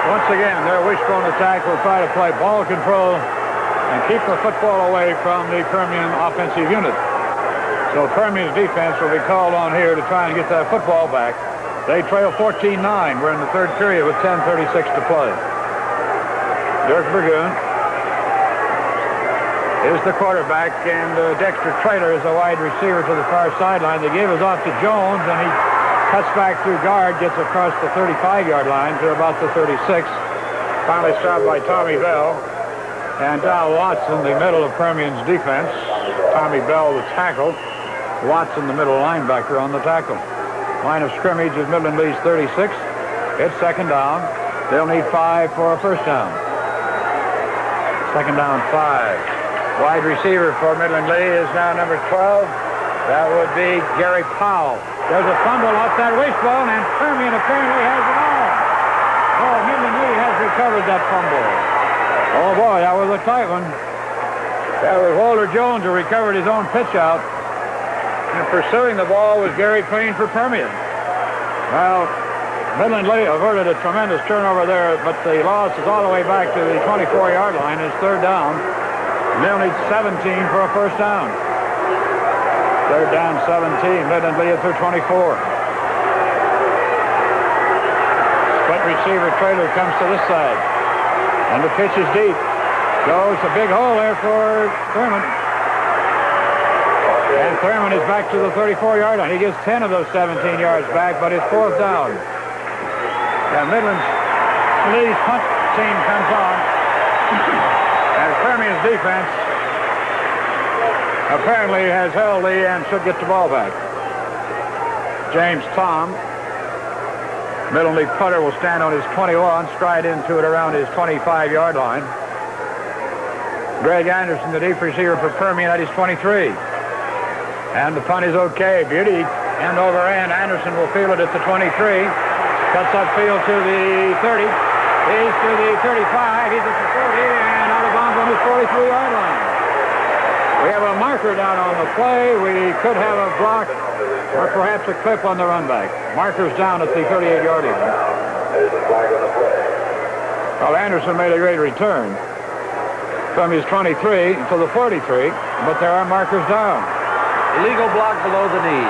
Once again, their wishbone attack will try to play ball control and keep the football away from the Permian offensive unit. So Permian's defense will be called on here to try and get that football back. They trail 14-9. We're in the third period with 10:36 to play. Dirk Burgoon is the quarterback, and Dexter Traylor is a wide receiver to the far sideline. The give is off to Jones, and he cuts back through guard, gets across the 35-yard line to about the 36. Finally stopped by Tommy Bell. And Dow Watson, the middle of Permian's defense. Tommy Bell, the tackle. Watson, the middle linebacker, on the tackle. Line of scrimmage is Midland Lee's 36. It's second down. They'll need 5 for a first down. Second down, 5. Wide receiver for Midland Lee is now number 12. That would be Gary Powell. There's a fumble off that wishbone, and Permian apparently has it all. Oh, Midland Lee has recovered that fumble. Oh, boy, that was a tight one. That was Walter Jones who recovered his own pitch out. And pursuing the ball was Gary Clean for Permian. Well, Midland Lee averted a tremendous turnover there, but the loss is all the way back to the 24-yard line. It's third down. They'll need 17 for a first down. Third down, 17. Midland Lee at their 24. Split receiver Traylor comes to this side. And the pitch is deep. Goes a big hole there for Thurman. And Thurman is back to the 34-yard line. He gets 10 of those 17 yards back, but it's fourth down. And Midland Lee's punt team comes on. And Permian's defense apparently has held Lee and should get the ball back. James Tom, Midland Lee punter, will stand on his 21, stride into it around his 25-yard line. Greg Anderson, the deep receiver for Permian, at his 23. And the punt is okay. Beauty, end over end. Anderson will field it at the 23. Cuts upfield to the 30. He's to the 35. He's at the 40 and out of bounds on his 43-yard line. We have a marker down on the play. We could have a block or perhaps a clip on the run back. Marker's down at the 38-yard line. Well, Anderson made a great return from his 23 to the 43, but there are markers down. Illegal block below the knee.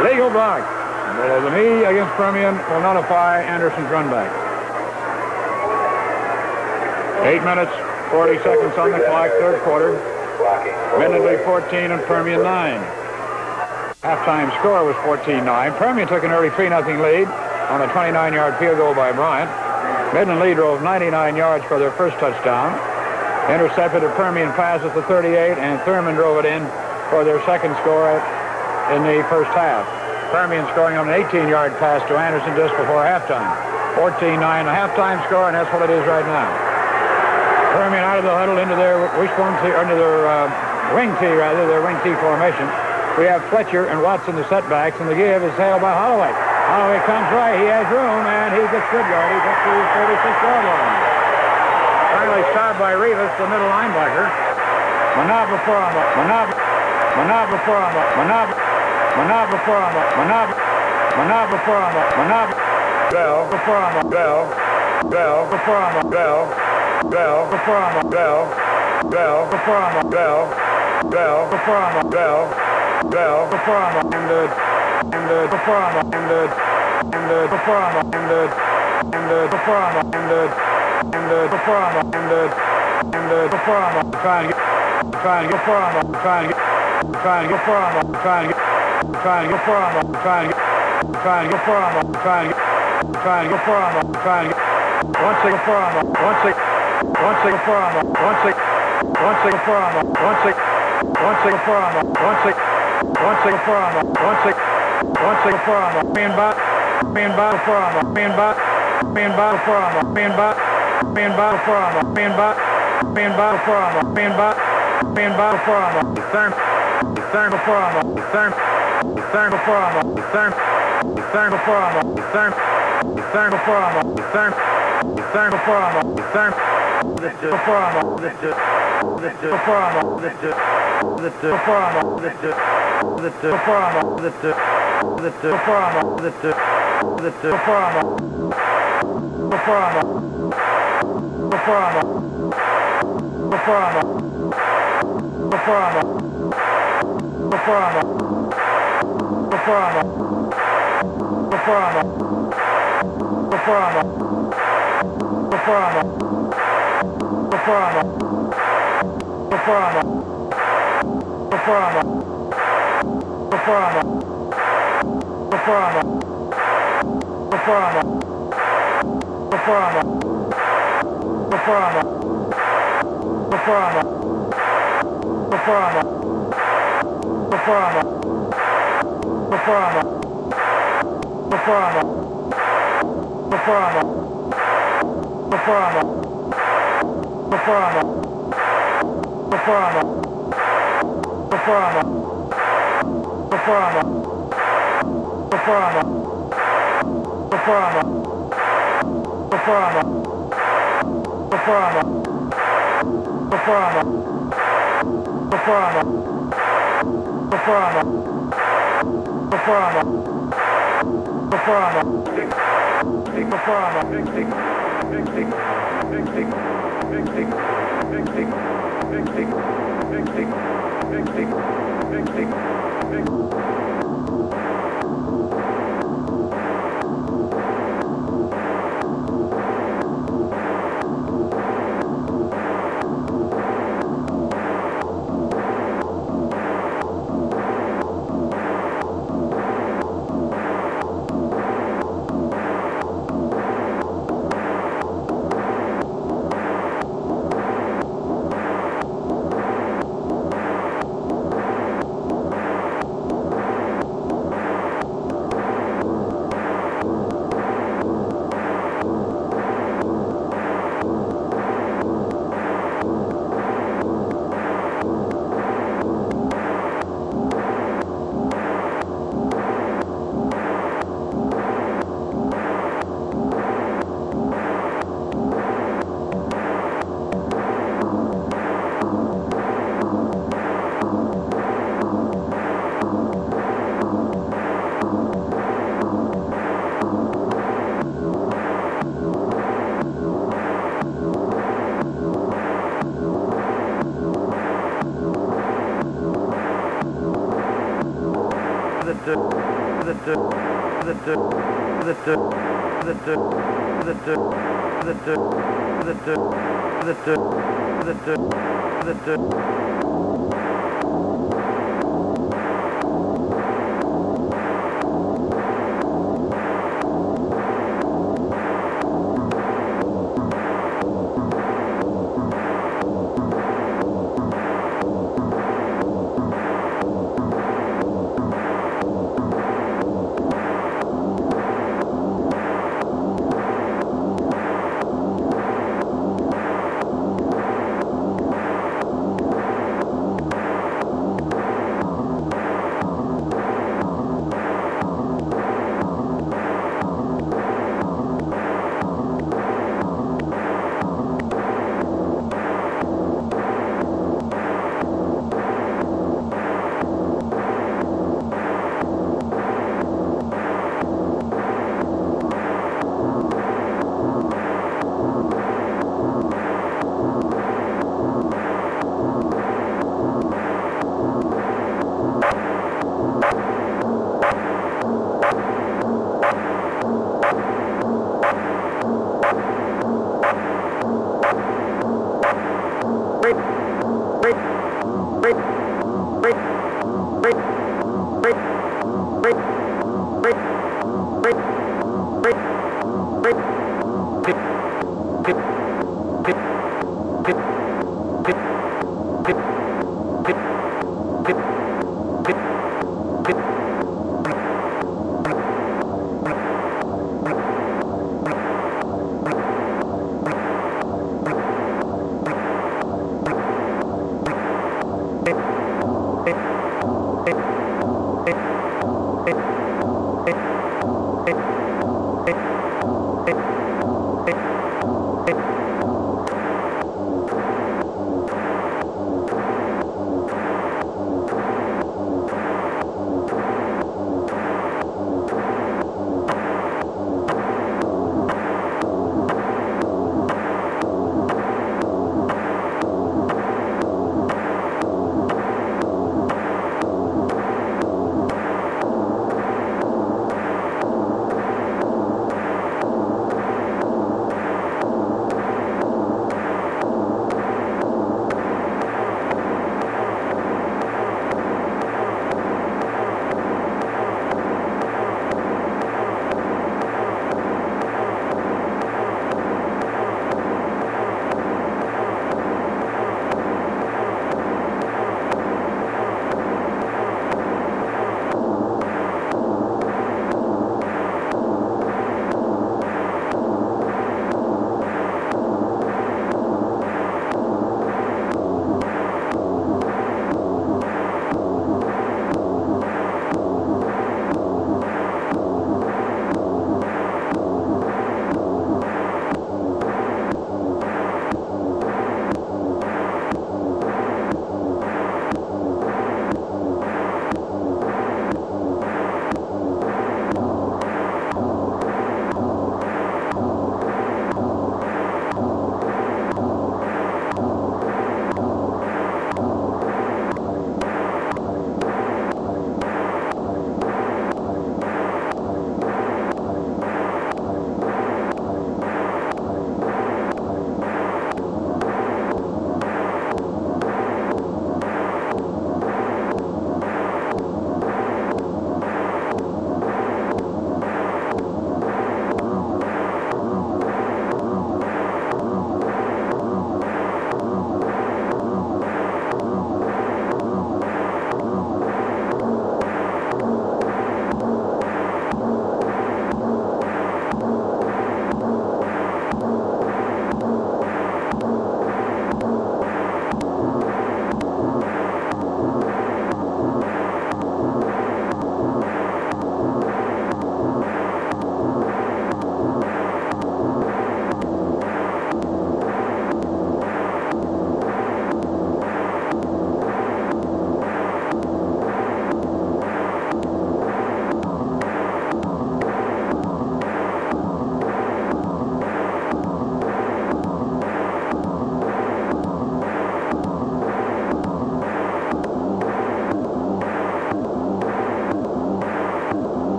Illegal block below the knee against Permian will nullify Anderson's run back. 8 minutes, 40 seconds on the clock, third quarter. Midland Lee 14 and Permian 9. Halftime score was 14-9. Permian took an early 3-0 lead on a 29-yard field goal by Bryant. Midland Lee drove 99 yards for their first touchdown. Intercepted a Permian pass at the 38, and Thurman drove it in for their second score in the first half. Permian scoring on an 18-yard pass to Anderson just before halftime. 14-9, the halftime score, and that's what it is right now. Permian out of the huddle into their wishbone tee, or into their wing tee, rather, their wing tee formation. We have Fletcher and Watson, the setbacks, and the give is held by Holloway. Holloway comes right, he has room, and he gets good yardage up to his 36-yard line. Finally stopped by Rivas, the middle linebacker. Manaba Furamba, Manaba Furamba, Manaba Furamba, Manaba Furamba, Manaba Bell, Furamba, Bell, Furamba, Bell, Furamba, Bell, Furamba, Bell, Furamba, Bell, Furamba, and the Furamba, and the Furamba, and the Furamba, and the Furamba, and the Furamba, trying to get Furamba, trying to get Furamba, trying to get Furamba, trying to get Furamba, once they Furamba, once they Furamba, once they Furamba, once they Furamba, once they Furamba, once they Once again, being by, being by, being by, being by, being by, being by, being by, being by, being by, being by, discern, discern, discern, discern, discern, discern, discern, discern, discern, discern, discern,